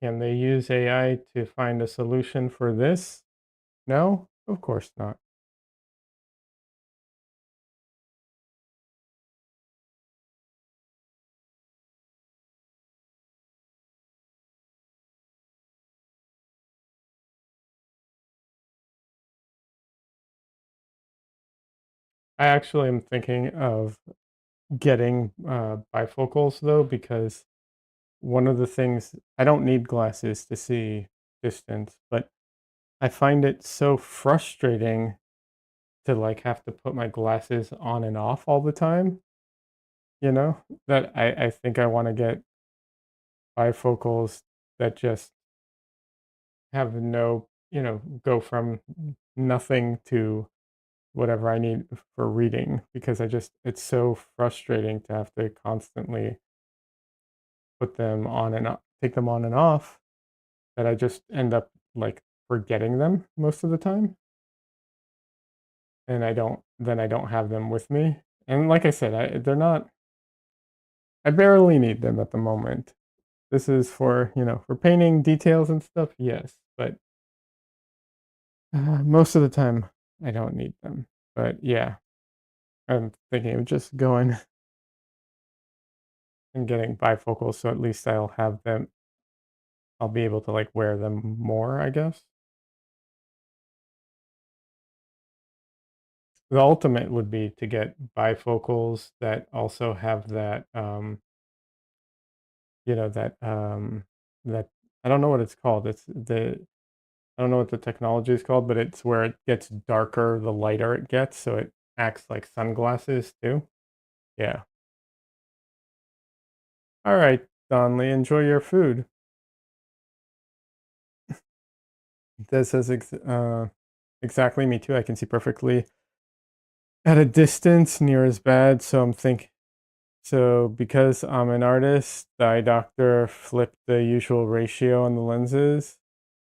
Can they use AI to find a solution for this? No, of course not. I actually am thinking of getting bifocals though, because one of the things I don't need glasses to see distance, but I find it so frustrating to like have to put my glasses on and off all the time, you know, that I think I want to get bifocals that just have no, go from nothing to whatever I need for reading because it's so frustrating to have to constantly put them on and take them on and off that I just end up like forgetting them most of the time, and I don't have them with me. And like I said, they're not. I barely need them at the moment. This is for, for painting details and stuff, yes, but most of the time I don't need them. But yeah, I'm thinking of just going and getting bifocals, so at least I'll have them. I'll be able to like wear them more, I guess. The ultimate would be to get bifocals that also have that, that that I don't know what it's called. I don't know what the technology is called, but it's where it gets darker the lighter it gets, so it acts like sunglasses too. Yeah. All right, Donley, enjoy your food. This is exactly me too. I can see perfectly at a distance. Near is bad, so I'm thinking. So because I'm an artist, the eye doctor flipped the usual ratio on the lenses.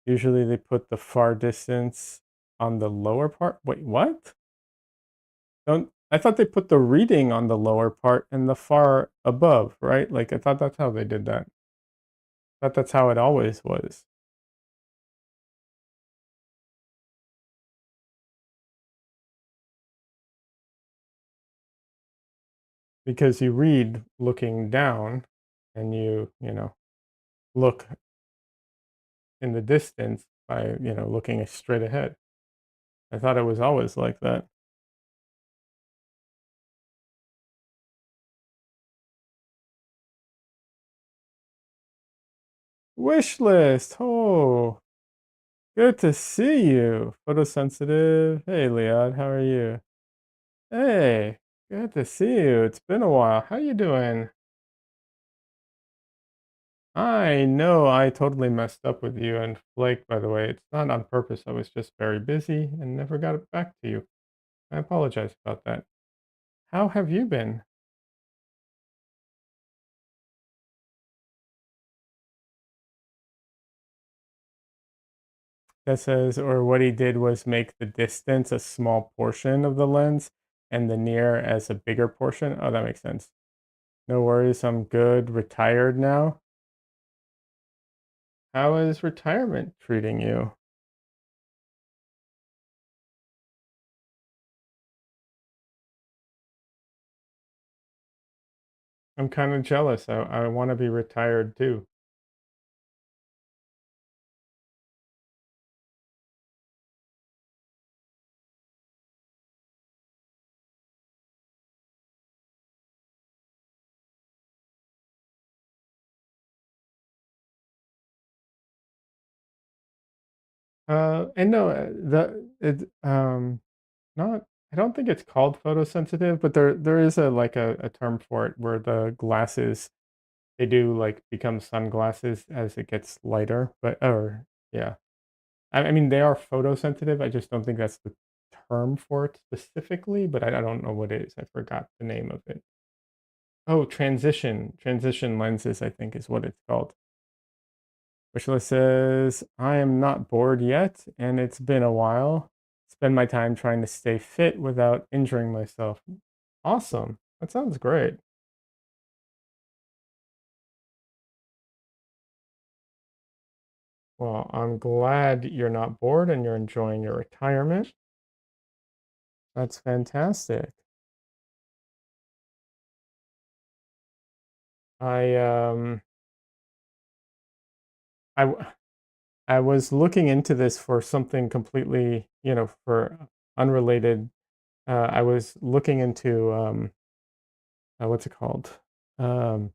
Usually they put the far distance on the lower part. Wait, what? Don't I thought they put the reading on the lower part and the far above, right? Like I thought that's how they did that. I thought that's how it always was. Because you read looking down and you look in the distance by, looking straight ahead. I thought it was always like that. Wish list. Oh, good to see you. Photosensitive. Hey, Leon, how are you? Hey, good to see you. It's been a while. How you doing? I know I totally messed up with you and Blake, by the way. It's not on purpose. I was just very busy and never got it back to you. I apologize about that. How have you been? That says, or what he did was make the distance a small portion of the lens and the near as a bigger portion. Oh, that makes sense. No worries, I'm good. Retired now. How is retirement treating you? I'm kind of jealous. I want to be retired too. And no, the it not. I don't think it's called photosensitive, but there is a term for it where the glasses they do like become sunglasses as it gets lighter. But or yeah, I mean they are photosensitive. I just don't think that's the term for it specifically. But I don't know what it is. I forgot the name of it. Oh, transition lenses. I think is what it's called. Wishlist says, I am not bored yet, and it's been a while. Spend my time trying to stay fit without injuring myself. Awesome. That sounds great. Well, I'm glad you're not bored and you're enjoying your retirement. That's fantastic. I I w- I was looking into this for something completely, for unrelated. I was looking into what's it called? Um,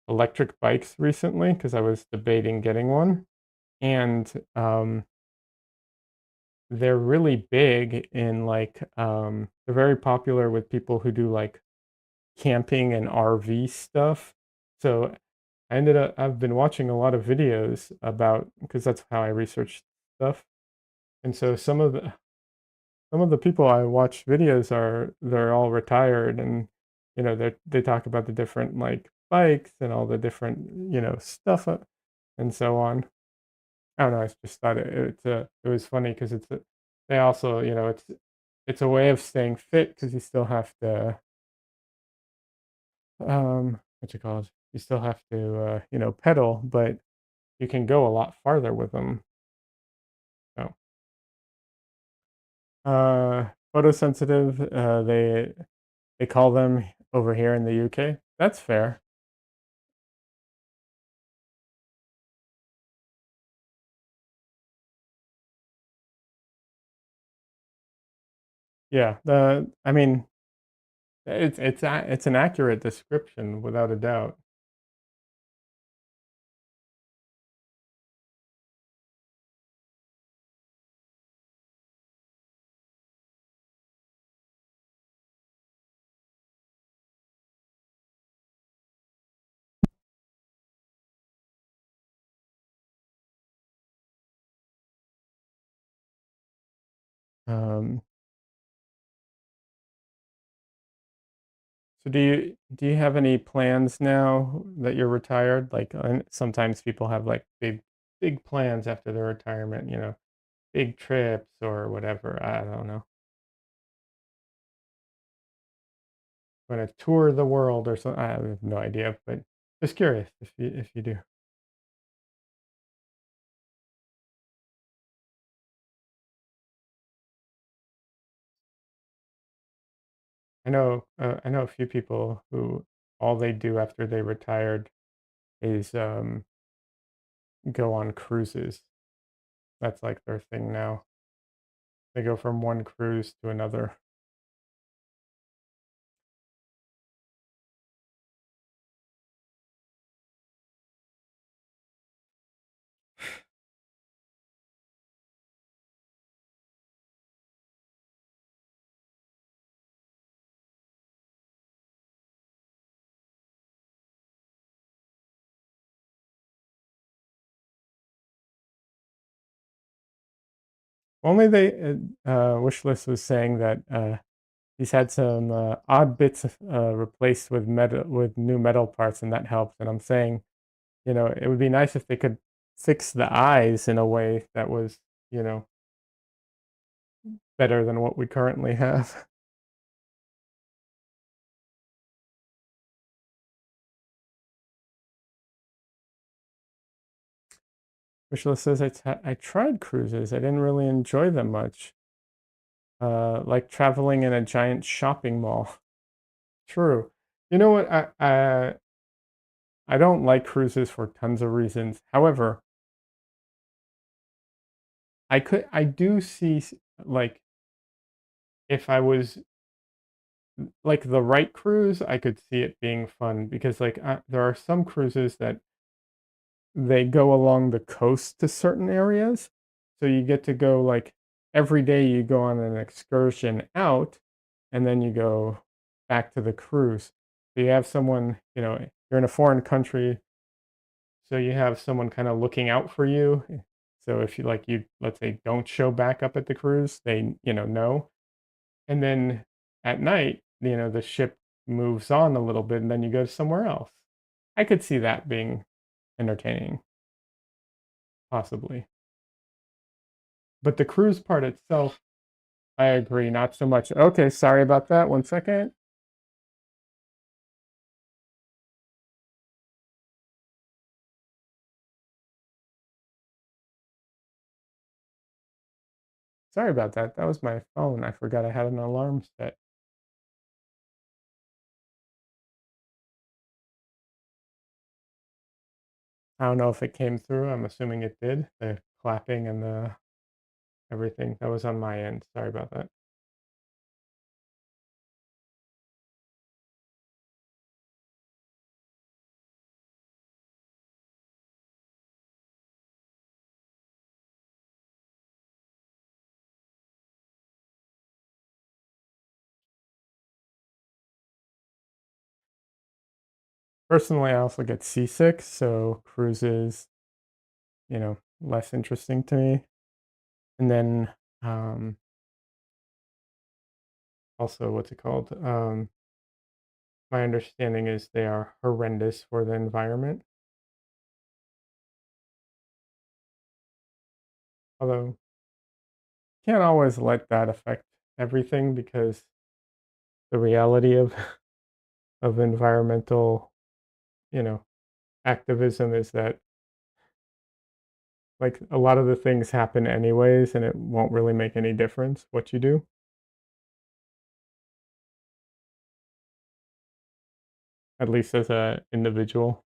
Electric bikes recently because I was debating getting one, and they're really big in like they're very popular with people who do like camping and RV stuff. So I've been watching a lot of videos about because that's how I research stuff. And so some of the people I watch videos they're all retired and they talk about the different like bikes and all the different stuff and so on. I don't know. I just thought it was funny because they also it's a way of staying fit because you still have to what's it called? You still have to, pedal, but you can go a lot farther with them. So, photosensitive, they call them over here in the UK. That's fair. Yeah, I mean, it's an accurate description without a doubt. Um, so do you have any plans now that you're retired? Like, sometimes people have like big plans after their retirement, big trips or whatever. I don't know. Going to tour the world or something. I have no idea, but just curious if you do. I know a few people who all they do after they retired is go on cruises. That's like their thing now. They go from one cruise to another. Only they wish list was saying that he's had some odd bits replaced with new metal parts, and that helps. And I'm saying, it would be nice if they could fix the eyes in a way that was, you know, better than what we currently have. Wishlist says I tried cruises. I didn't really enjoy them much. Like traveling in a giant shopping mall. True. You know what? I don't like cruises for tons of reasons. However, I do see like if I was like the right cruise, I could see it being fun because like there are some cruises that they go along the coast to certain areas. So you get to go like every day you go on an excursion out and then you go back to the cruise. So you have someone, you're in a foreign country, so you have someone kind of looking out for you. So if you let's say don't show back up at the cruise, they, know. And then at night, the ship moves on a little bit and then you go somewhere else. I could see that being entertaining, possibly. But the cruise part itself, I agree, not so much. Okay, sorry about that. One second. Sorry about that. That was my phone. I forgot I had an alarm set. I don't know if it came through. I'm assuming it did. The clapping and the everything. That was on my end. Sorry about that. Personally, I also get seasick, so cruises, less interesting to me. And then um, also, what's it called? My understanding is they are horrendous for the environment. Although, can't always let that affect everything because the reality of of environmental you know, activism is that like a lot of the things happen anyways and it won't really make any difference what you do, at least as a individual.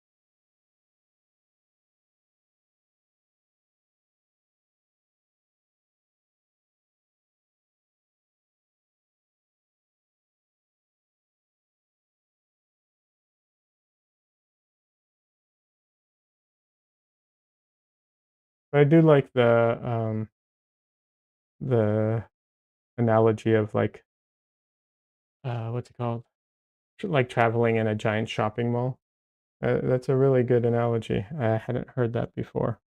But I do like the analogy of like what's it called? Like traveling in a giant shopping mall. That's a really good analogy. I hadn't heard that before.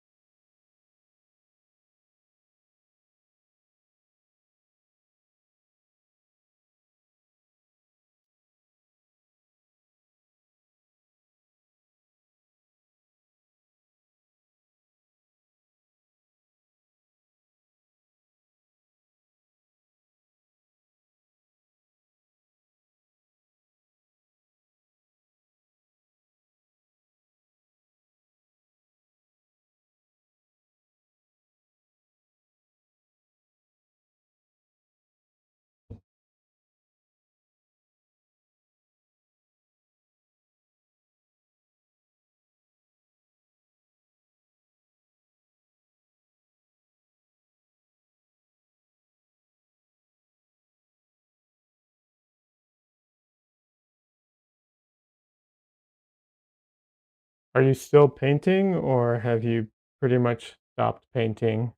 Are you still painting or have you pretty much stopped painting?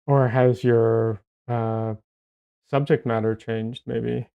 Or has your subject matter changed maybe?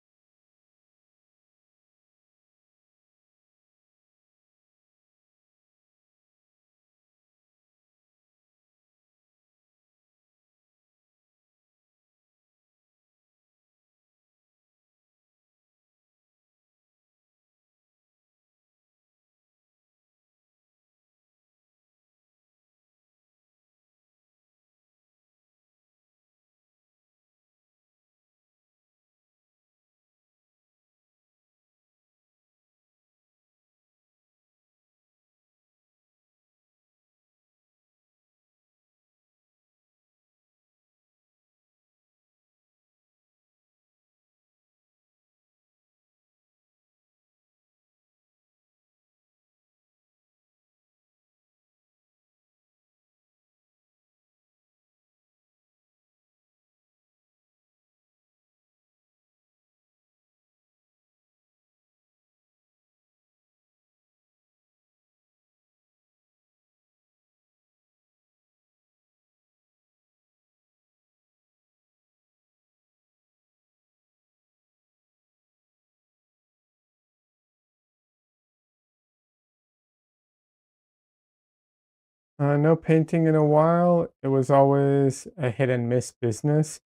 No painting in a while. It was always a hit and miss business.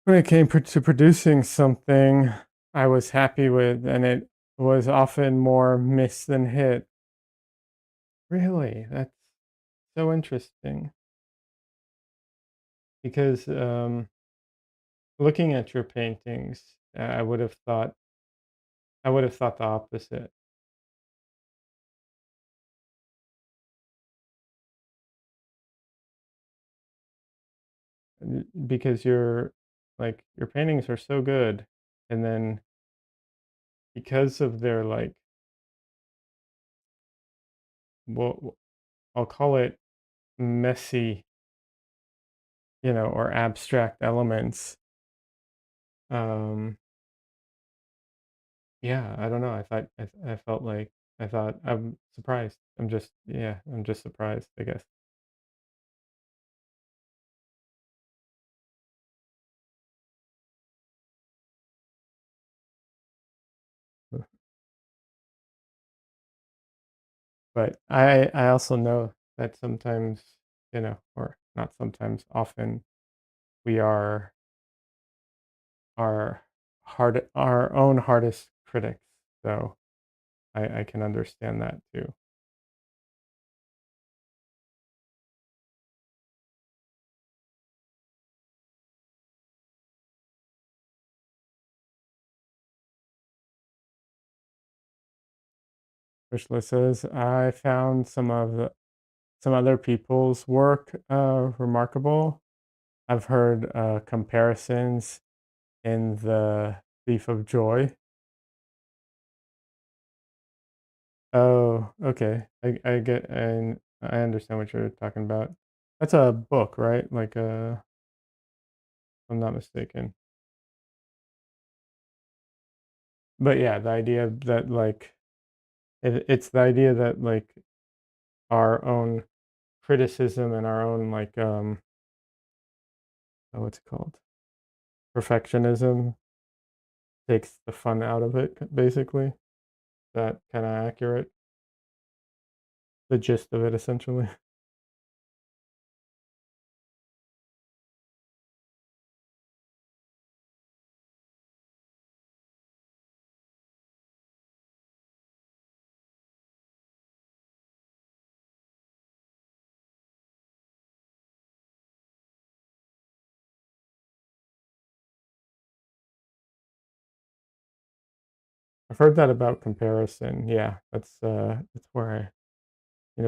When it came to producing something I was happy with, and it was often more miss than hit. Really? That's so interesting. Because looking at your paintings, I would have thought the opposite. Because your paintings are so good, and then because of their like, well, I'll call it messy, or abstract elements. Um, yeah, I don't know. I felt like I thought I'm surprised. I'm just surprised, I guess. But I also know that sometimes, or not sometimes, often we are our own hardest critics. So I can understand that too. wish list is I found some other people's work remarkable. I've heard comparisons in The Thief of Joy. Oh, okay. I get and I understand what you're talking about. That's a book, right? Like, if I'm not mistaken. But yeah, the idea that like it's the idea that like our own criticism and our own like what's it called? Perfectionism takes the fun out of it, basically. That kind of accurate? The gist of it, essentially. I've heard that about comparison. Yeah, that's where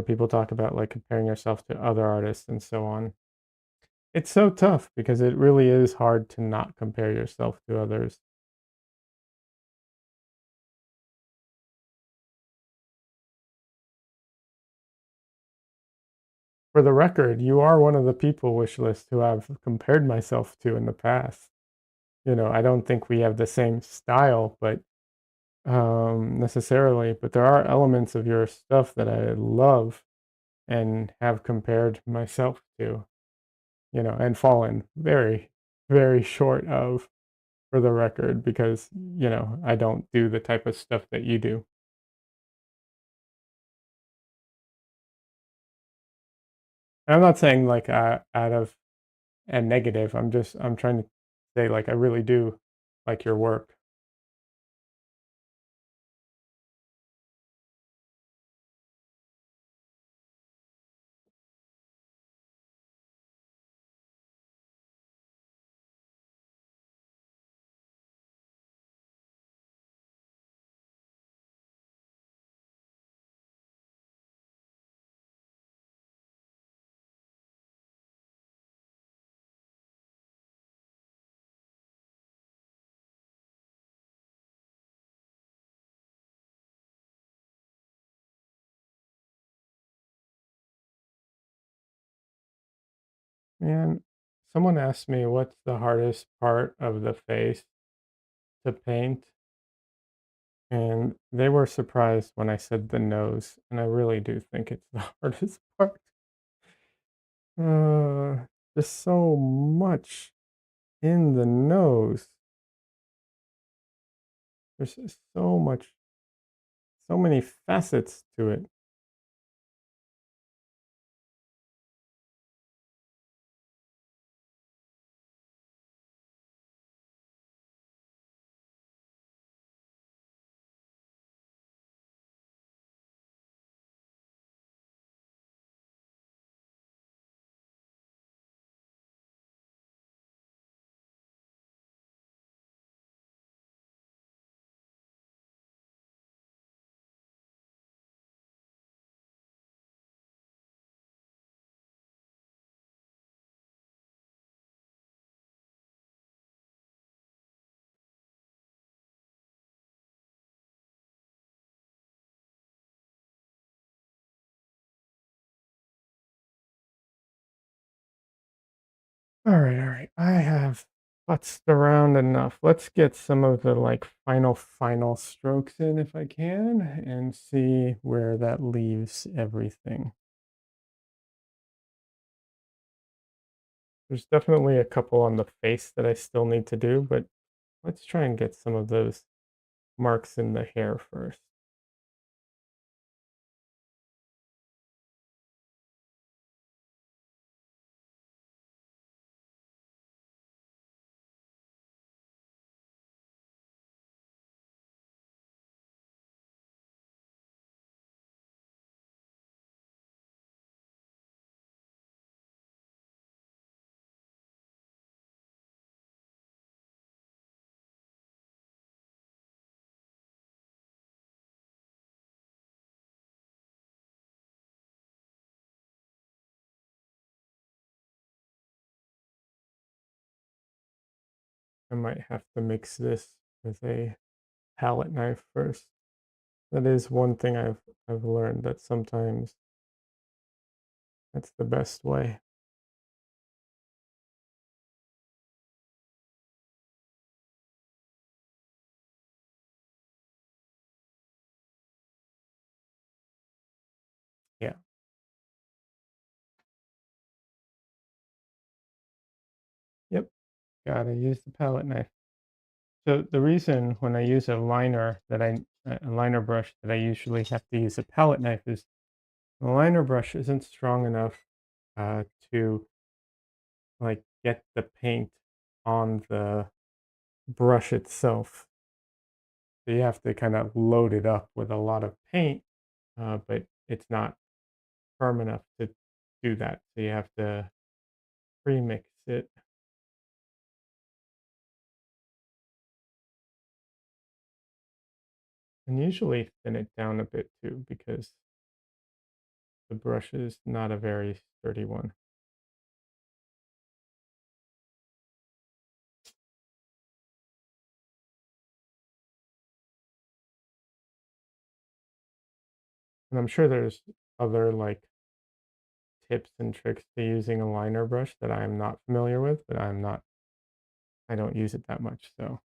people talk about like comparing yourself to other artists and so on. It's so tough because it really is hard to not compare yourself to others. For the record, you are one of the people wish list who I've compared myself to in the past. I don't think we have the same style, but necessarily, but there are elements of your stuff that I love and have compared myself to, and fallen very, very short of, for the record, because, I don't do the type of stuff that you do. And I'm not saying like out of a negative. I'm trying to say like I really do like your work. And someone asked me what's the hardest part of the face to paint, and they were surprised when I said the nose, and I really do think it's the hardest part. Uh, just so much in the nose. There's just so many facets to it. All right. I have futzed around enough. Let's get some of the like final strokes in if I can and see where that leaves everything. There's definitely a couple on the face that I still need to do, but let's try and get some of those marks in the hair first. I might have to mix this with a palette knife first. That is one thing I've learned, that sometimes that's the best way. Yeah. Yep. Gotta use the palette knife. So the reason when I use a liner brush that I usually have to use a palette knife is the liner brush isn't strong enough to like get the paint on the brush itself. So you have to kind of load it up with a lot of paint, but it's not firm enough to do that. So you have to pre-mix it, and usually thin it down a bit too, because the brush is not a very sturdy one. And I'm sure there's other like tips and tricks to using a liner brush that I'm not familiar with, but I don't use it that much, so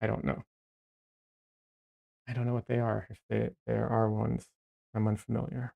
I don't know. I don't know what they are. If there are ones, I'm unfamiliar.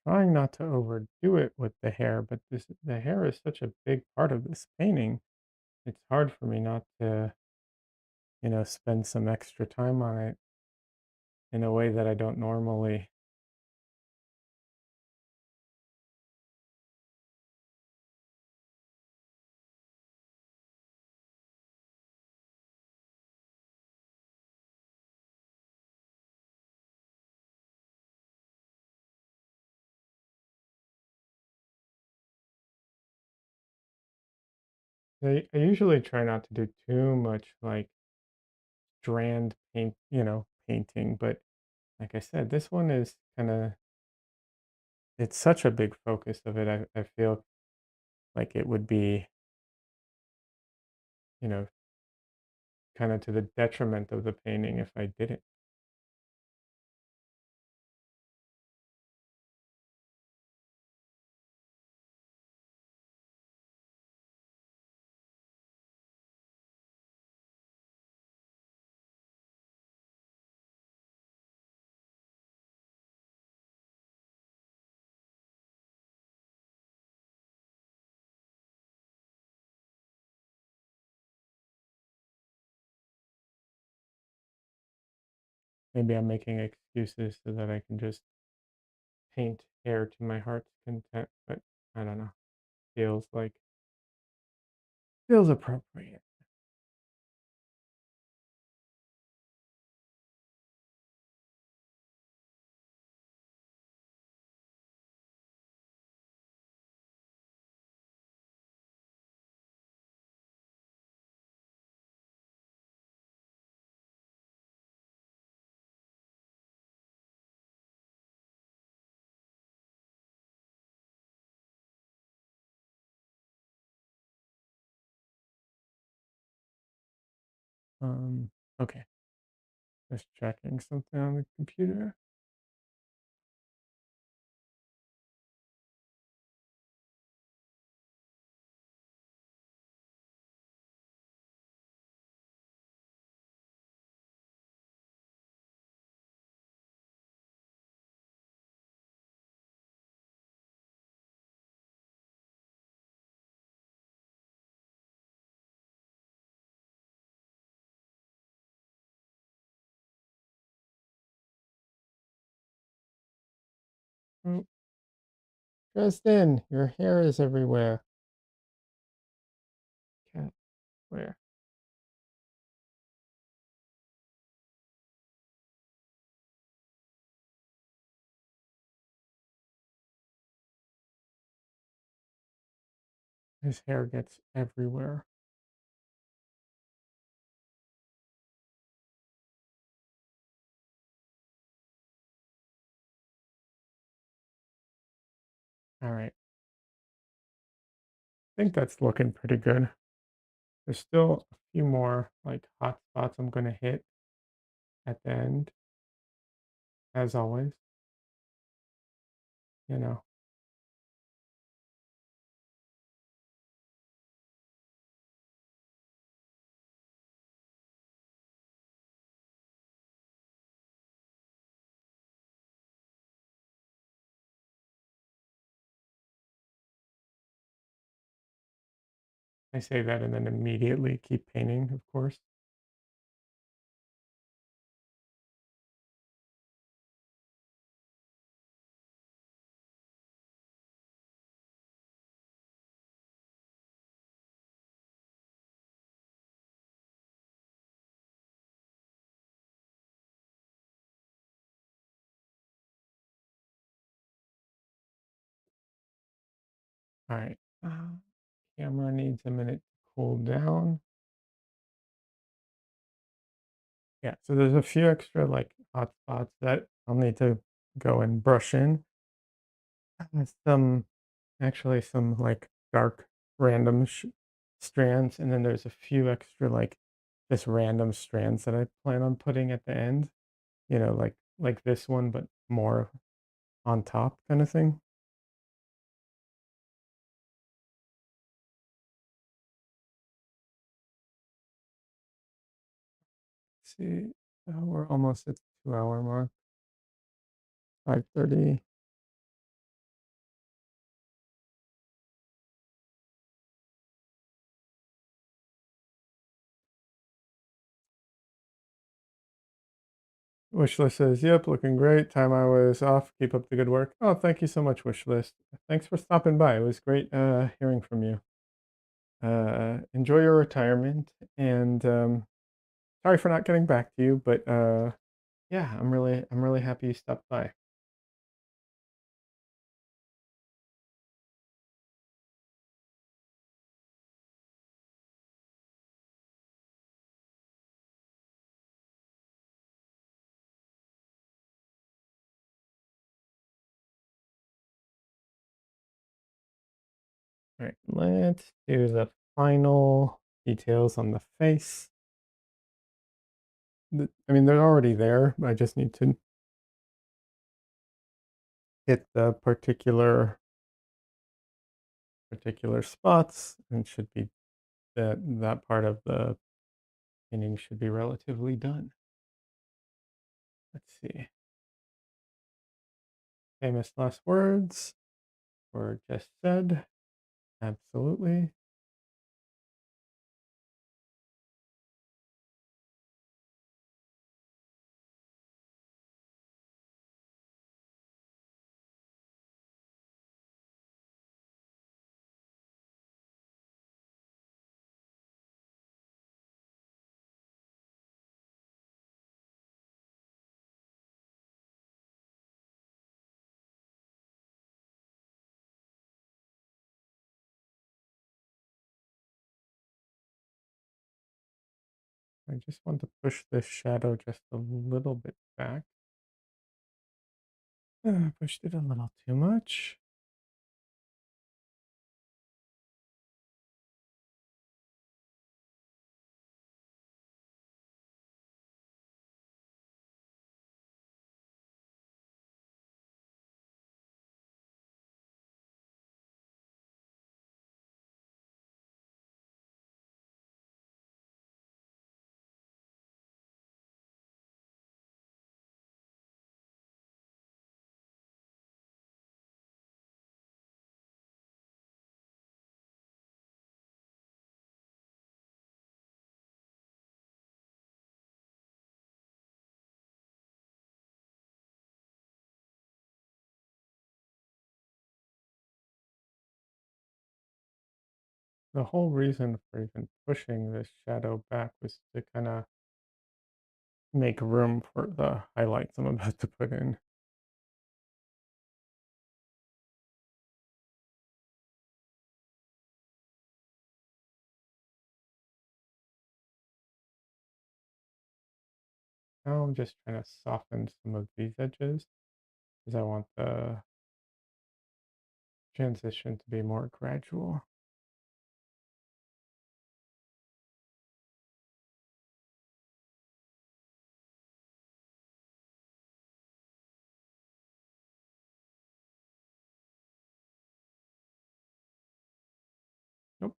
Trying not to overdo it with the hair, but the hair is such a big part of this painting. It's hard for me not to, spend some extra time on it in a way that I don't normally. I usually try not to do too much like strand painting, but like I said, this one is kind of it's such a big focus of it. I feel like it would be, you know, kind of to the detriment of the painting if I didn't. Maybe I'm making excuses so that I can just paint hair to my heart's content, but I don't know. Feels appropriate. Um, okay, just checking something on the computer. Oh, Justin, your hair is everywhere. Cat, where? His hair gets everywhere. All right, I think that's looking pretty good. There's still a few more like hot spots I'm gonna hit at the end, as always. You know, I say that and then immediately keep painting, of course. All right, camera needs a minute to cool down. Yeah, so there's a few extra like hot spots that I'll need to go and brush in. Some actually some like dark random strands, and then there's a few extra like just random strands that I plan on putting at the end. Like this one, but more on top kind of thing. See, we're almost at the 2 hour mark. 5:30. Wishlist says, "Yep, looking great. Time I was off. Keep up the good work." Oh, thank you so much, Wishlist. Thanks for stopping by. It was great hearing from you. Enjoy your retirement, and sorry for not getting back to you, but yeah, I'm really happy you stopped by. All right, let's do the final details on the face. I mean, they're already there. I just need to hit the particular spots, and should be that part of the painting should be relatively done. Let's see. Famous last words were just said. Absolutely. I just want to push this shadow just a little bit back. Pushed it a little too much. The whole reason for even pushing this shadow back was to kind of make room for the highlights I'm about to put in. Now I'm just trying to soften some of these edges because I want the transition to be more gradual. Nope.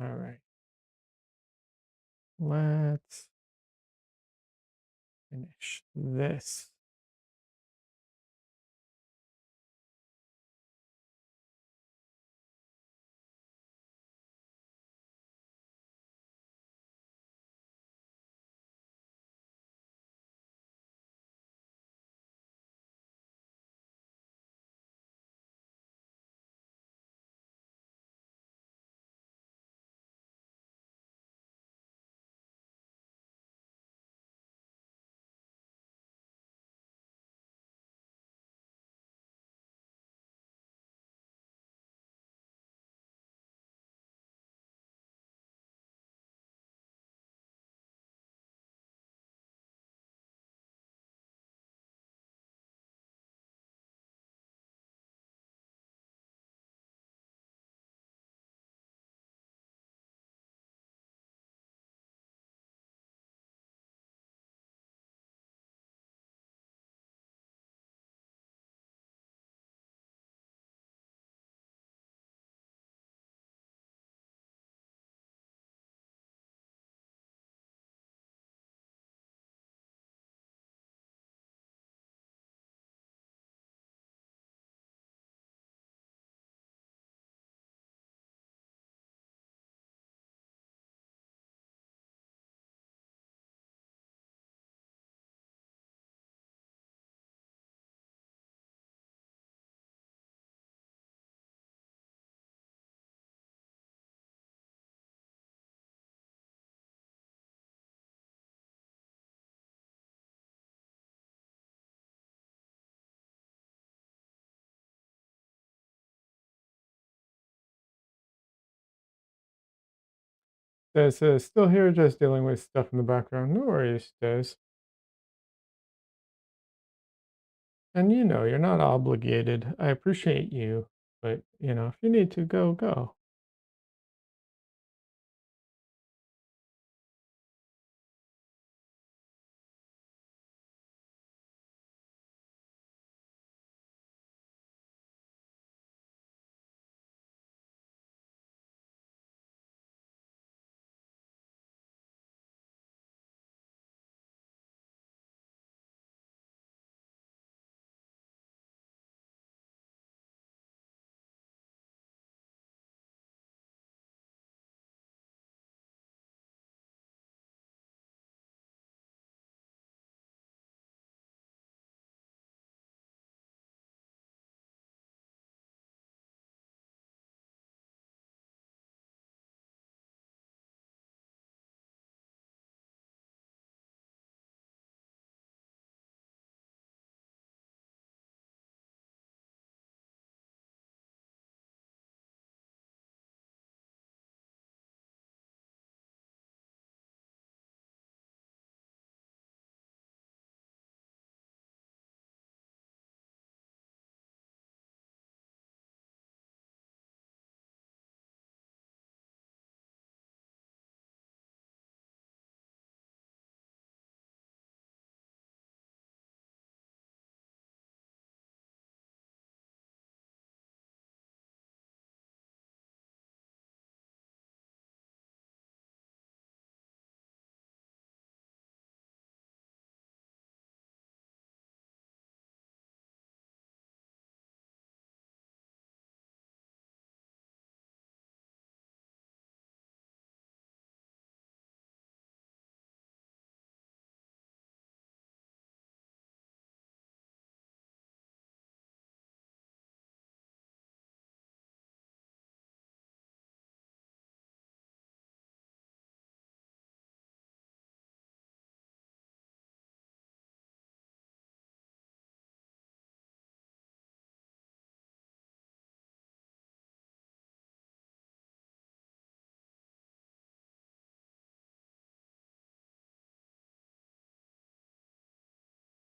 All right. Let's finish this. Des, still here, just dealing with stuff in the background. No worries, Des. And you're not obligated. I appreciate you, but if you need to go, go.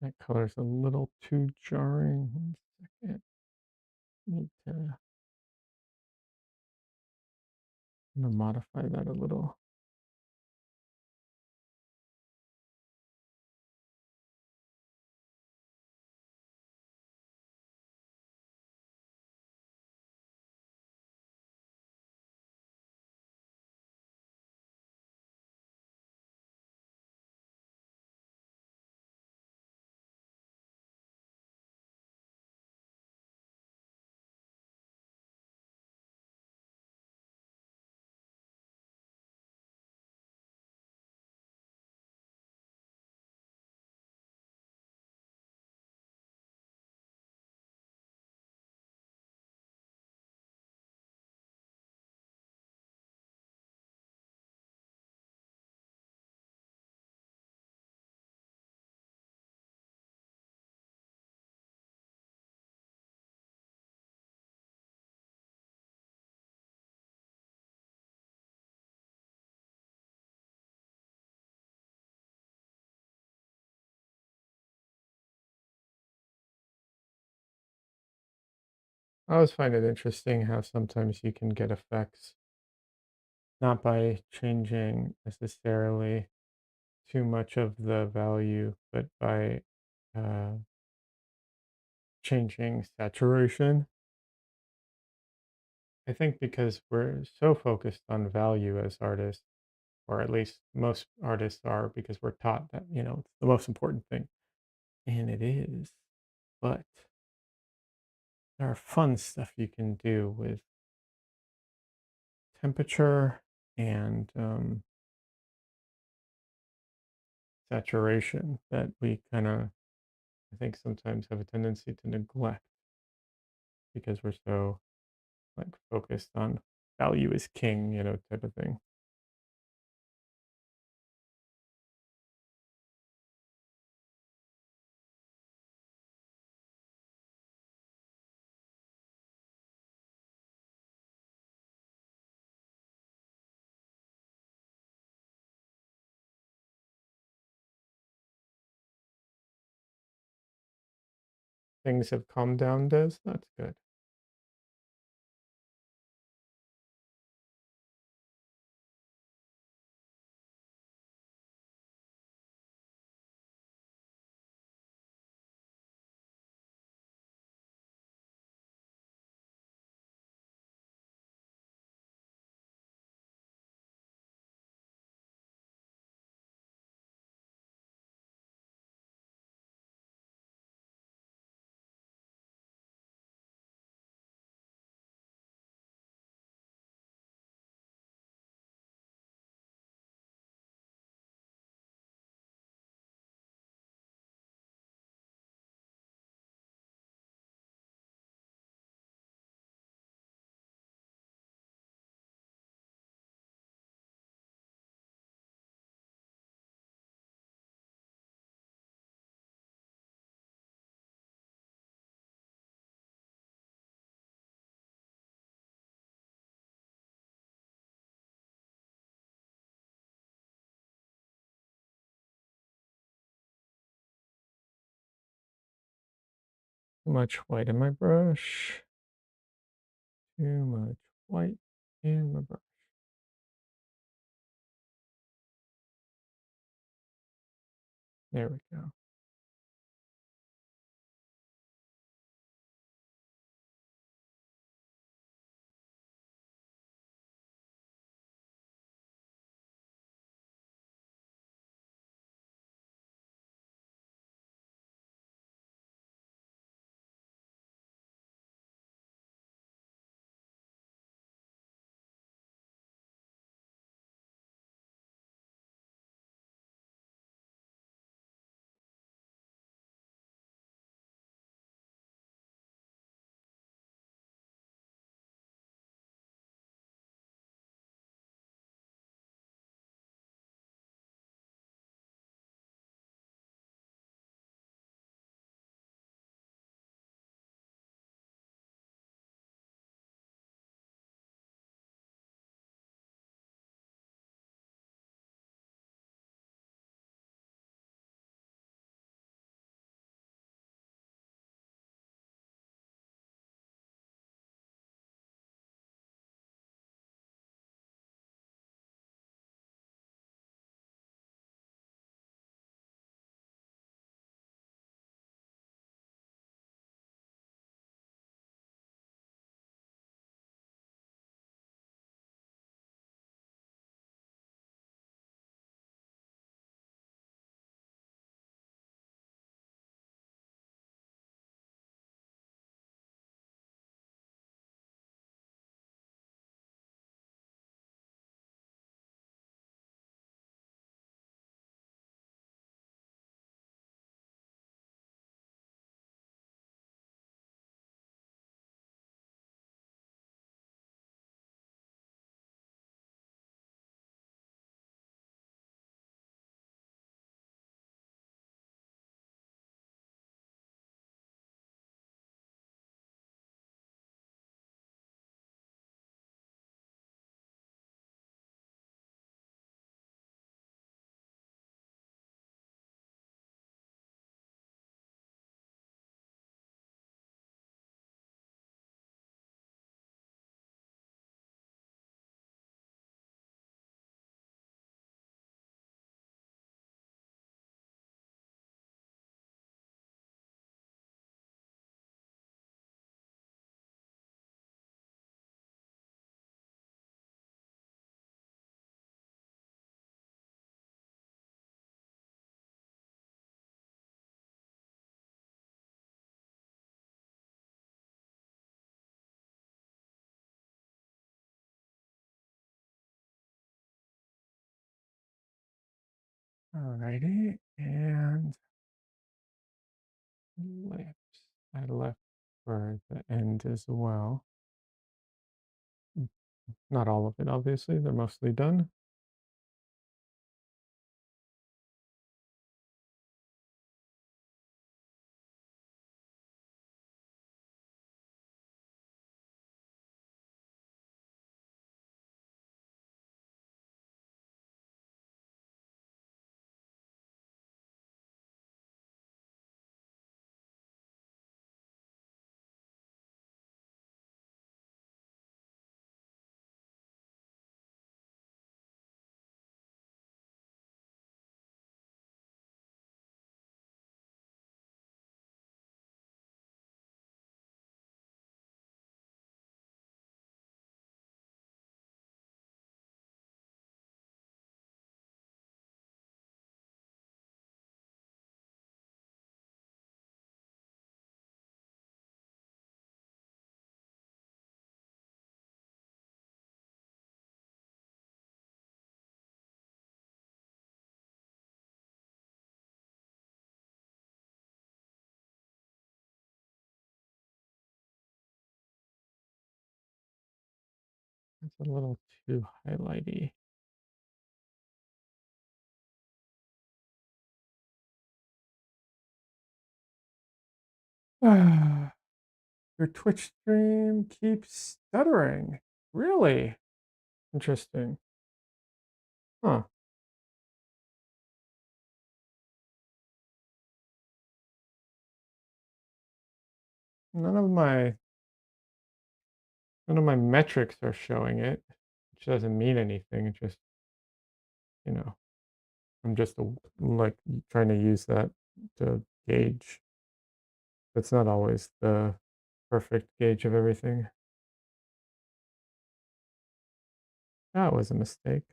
That color's a little too jarring. 1 second. Need to I'm gonna modify that a little. I always find it interesting how sometimes you can get effects not by changing necessarily too much of the value, but by uh, changing saturation. I think because we're so focused on value as artists, or at least most artists are, because we're taught that, it's the most important thing. And it is. But there are fun stuff you can do with temperature and saturation that we kind of, I think, sometimes have a tendency to neglect because we're so like focused on value is king, type of thing. things have calmed down, Des. That's good. Too much white in my brush. Too much white in my brush. There we go. Alrighty, and lips. I left for the end as well. Not all of it, obviously. They're mostly done. It's a little too highlighty. Your Twitch stream keeps stuttering. Really? Interesting. Huh. None of my none of my metrics are showing it, which doesn't mean anything. It just, you know, I'm just like trying to use that to gauge. That's not always the perfect gauge of everything. That was a mistake.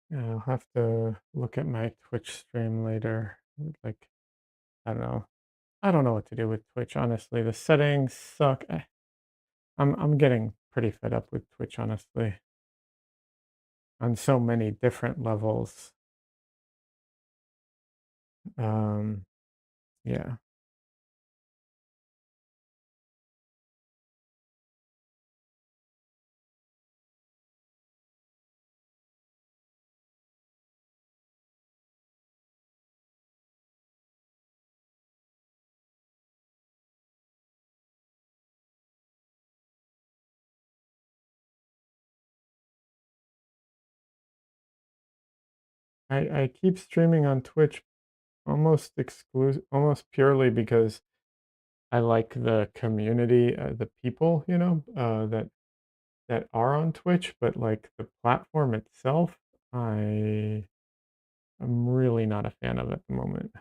Yeah, I'll have to look at my Twitch stream later. Like, I don't know. I don't know what to do with Twitch, honestly. The settings suck. I'm getting pretty fed up with Twitch, honestly, on so many different levels. Um, yeah. I keep streaming on Twitch almost purely because I like the community, the people, that are on Twitch, but like the platform itself, I am really not a fan of at the moment.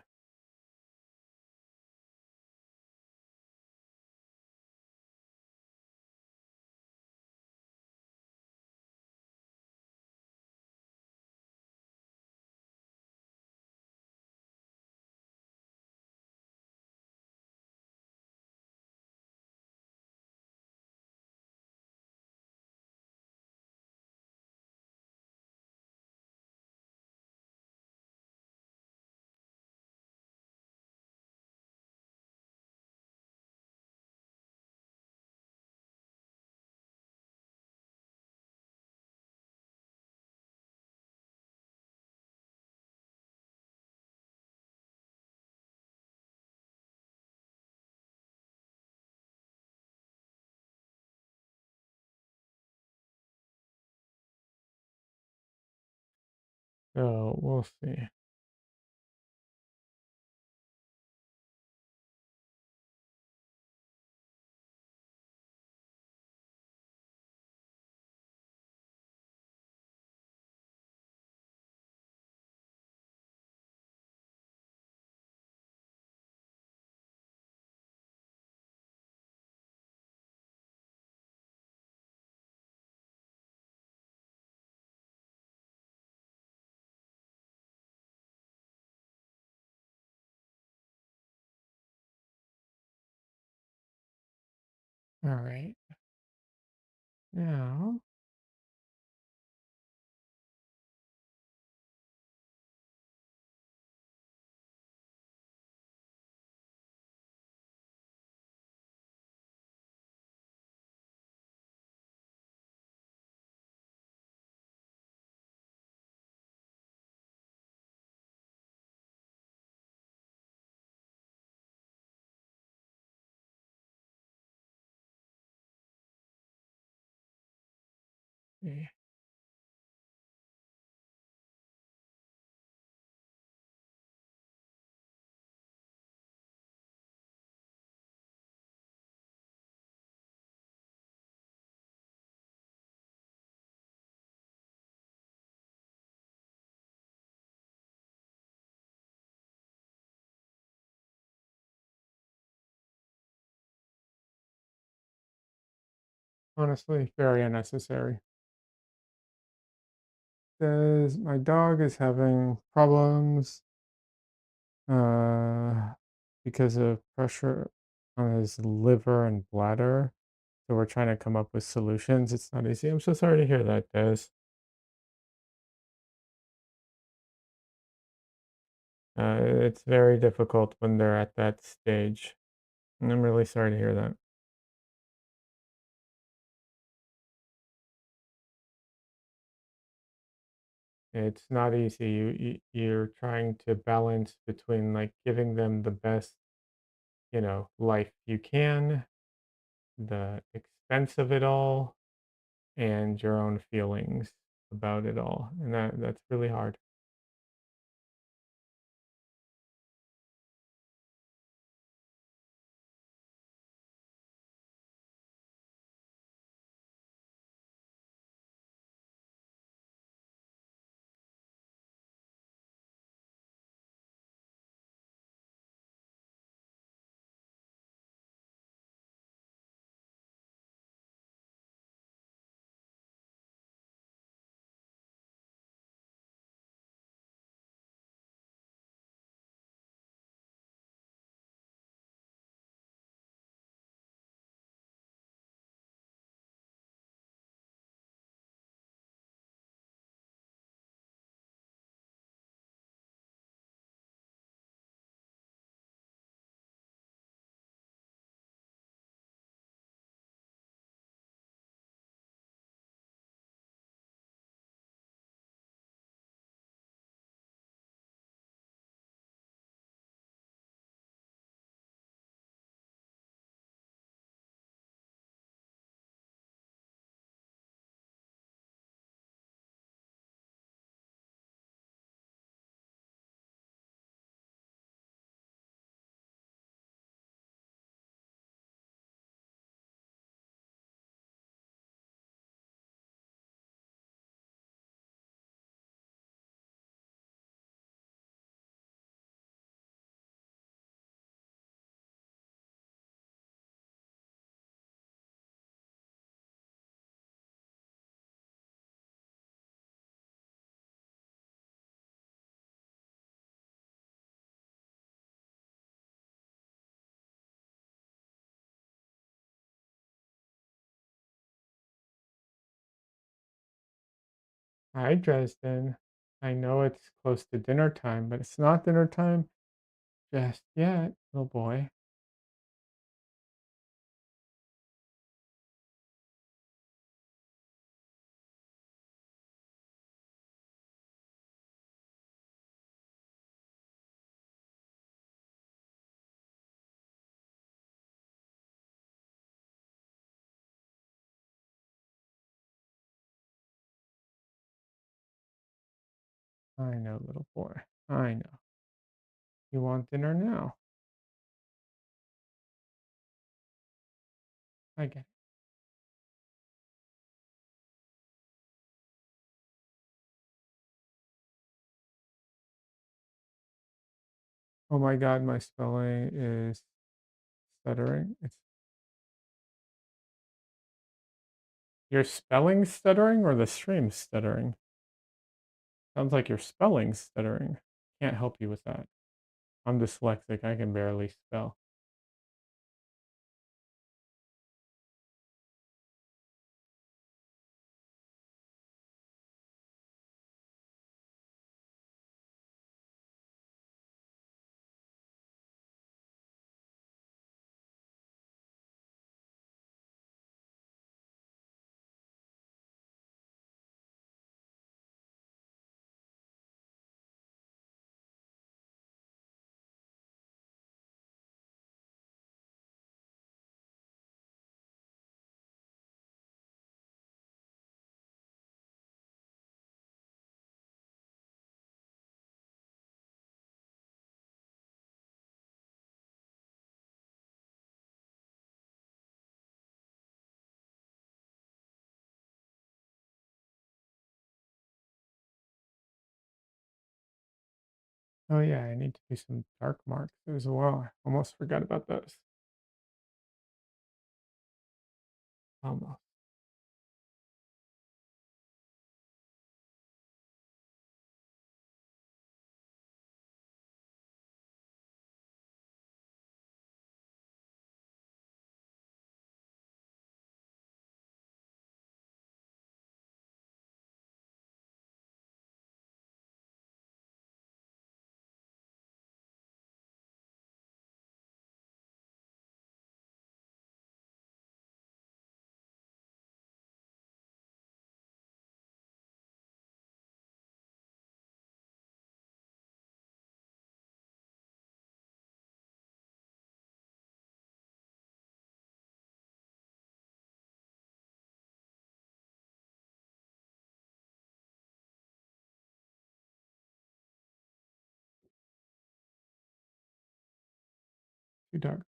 So we'll see. All right. Now, Yeah. Honestly, very unnecessary. Says my dog is having problems uh, because of pressure on his liver and bladder. So we're trying to come up with solutions. It's not easy. I'm so sorry to hear that, Des. It's very difficult when they're at that stage. And I'm really sorry to hear that. It's not easy. You're trying to balance between like giving them the best, life you can, the expense of it all, and your own feelings about it all. And that's really hard. Hi, Dresden. I know it's close to dinner time, but it's not dinner time just yet, little boy. I know, little boy. I know. You want dinner now? I get it. Oh my God, my spelling is stuttering. It's your spelling stuttering or the stream stuttering? Sounds like your spelling stuttering. Can't help you with that. I'm dyslexic. I can barely spell. Oh yeah, I need to do some dark marks as well. I almost forgot about those. Almost. Too dark.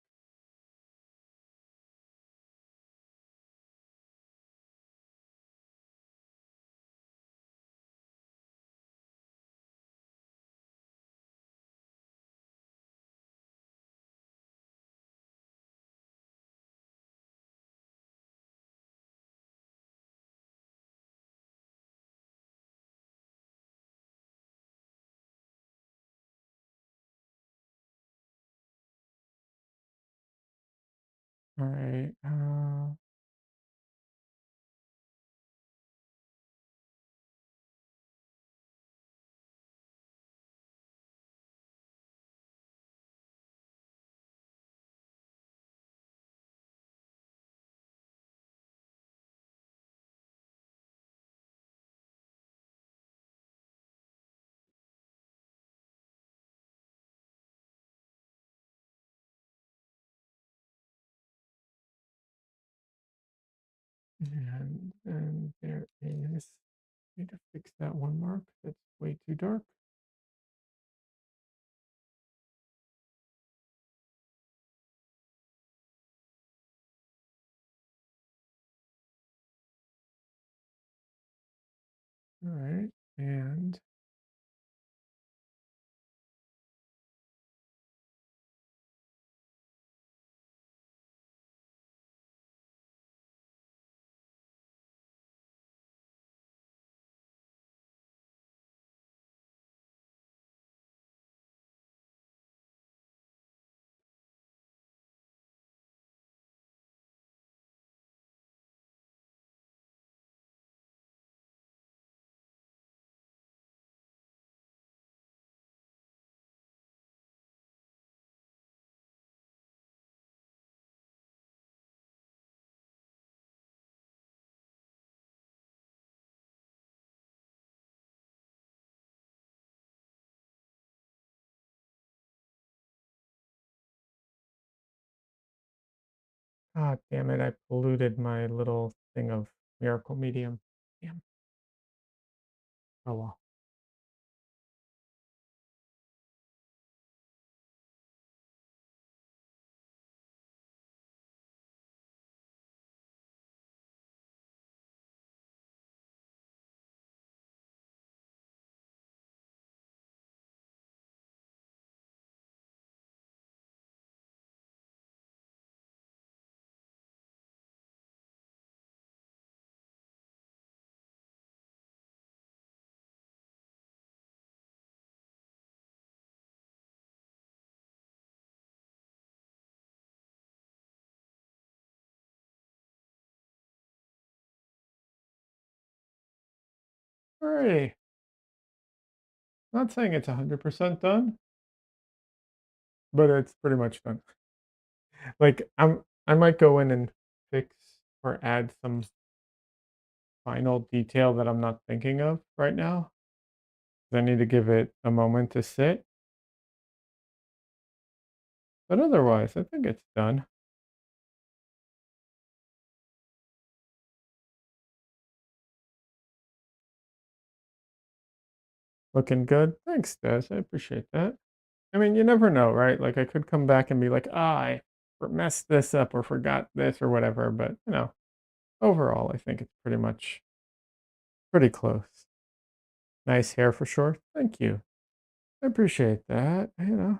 All right. And then there is, need to fix that one mark. That's way too dark. All right. And ah, damn it, I polluted my little thing of miracle medium. Damn. Oh well. Hooray. Not saying it's 100% done, but it's pretty much done. Like I might go in and fix or add some final detail that I'm not thinking of right now. I need to give it a moment to sit. But otherwise, I think it's done. Looking good. Thanks, Des. I appreciate that. I mean, you never know, right? Like I could come back and be like, ah, I messed this up or forgot this or whatever. But overall, I think it's pretty much pretty close. Nice hair for sure. Thank you. I appreciate that, you know.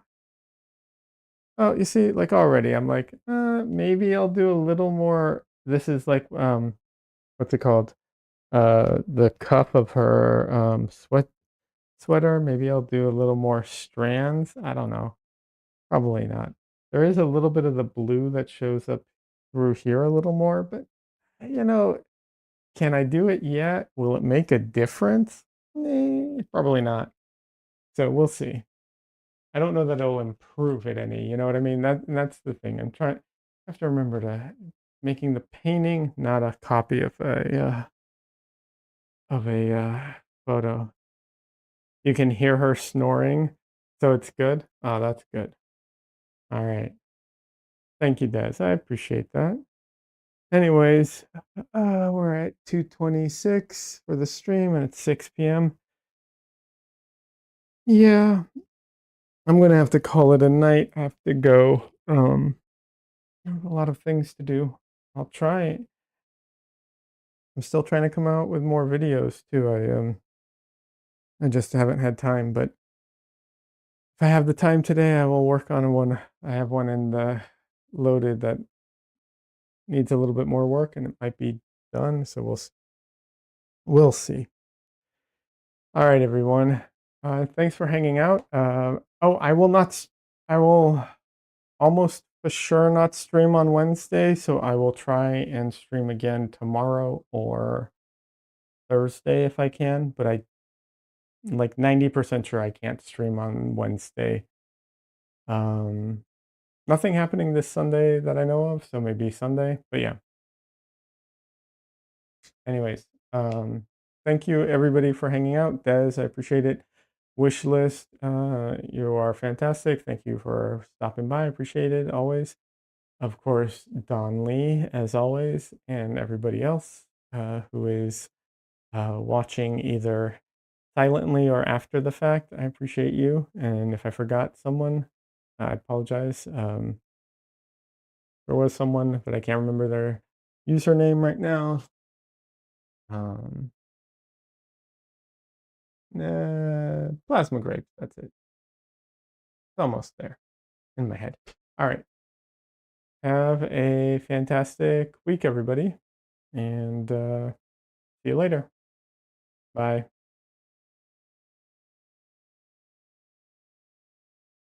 Oh, you see, like already, I'm like, maybe I'll do a little more. This is like, what's it called? The cuff of her sweater. Maybe I'll do a little more strands. I don't know. Probably not. There is a little bit of the blue that shows up through here a little more, but you know, can I do it yet? Will it make a difference? Probably not. So we'll see. I don't know that it'll improve it any, you know what I mean? That's the thing. I have to remember to making the painting not a copy of a photo. You can hear her snoring, so it's good. Oh, that's good. All right. Thank you, Des. I appreciate that. Anyways, we're at 2:26 for the stream and it's 6 p.m. Yeah, I'm gonna have to call it a night. I have to go. I have a lot of things to do. I'll try. I'm still trying to come out with more videos too. I just haven't had time, but if I have the time today, I will work on one. I have one in the loaded that needs a little bit more work and it might be done, so we'll see. All right, everyone. Thanks for hanging out. Oh, I will almost for sure not stream on Wednesday, so I will try and stream again tomorrow or Thursday if I can, but I like 90% sure I can't stream on Wednesday. Um, Nothing happening this Sunday that I know of, so maybe Sunday, but yeah. Anyways, thank you everybody for hanging out. Des, I appreciate it. Wish list, you are fantastic. Thank you for stopping by. I appreciate it always. Of course, Don Lee, as always, and everybody else who is watching either silently or after the fact. I appreciate you. And if I forgot someone, I apologize. There was someone, but I can't remember their username right now. Um, Plasma Grapes, that's it. It's almost there in my head. All right. Have a fantastic week, everybody. And see you later. Bye.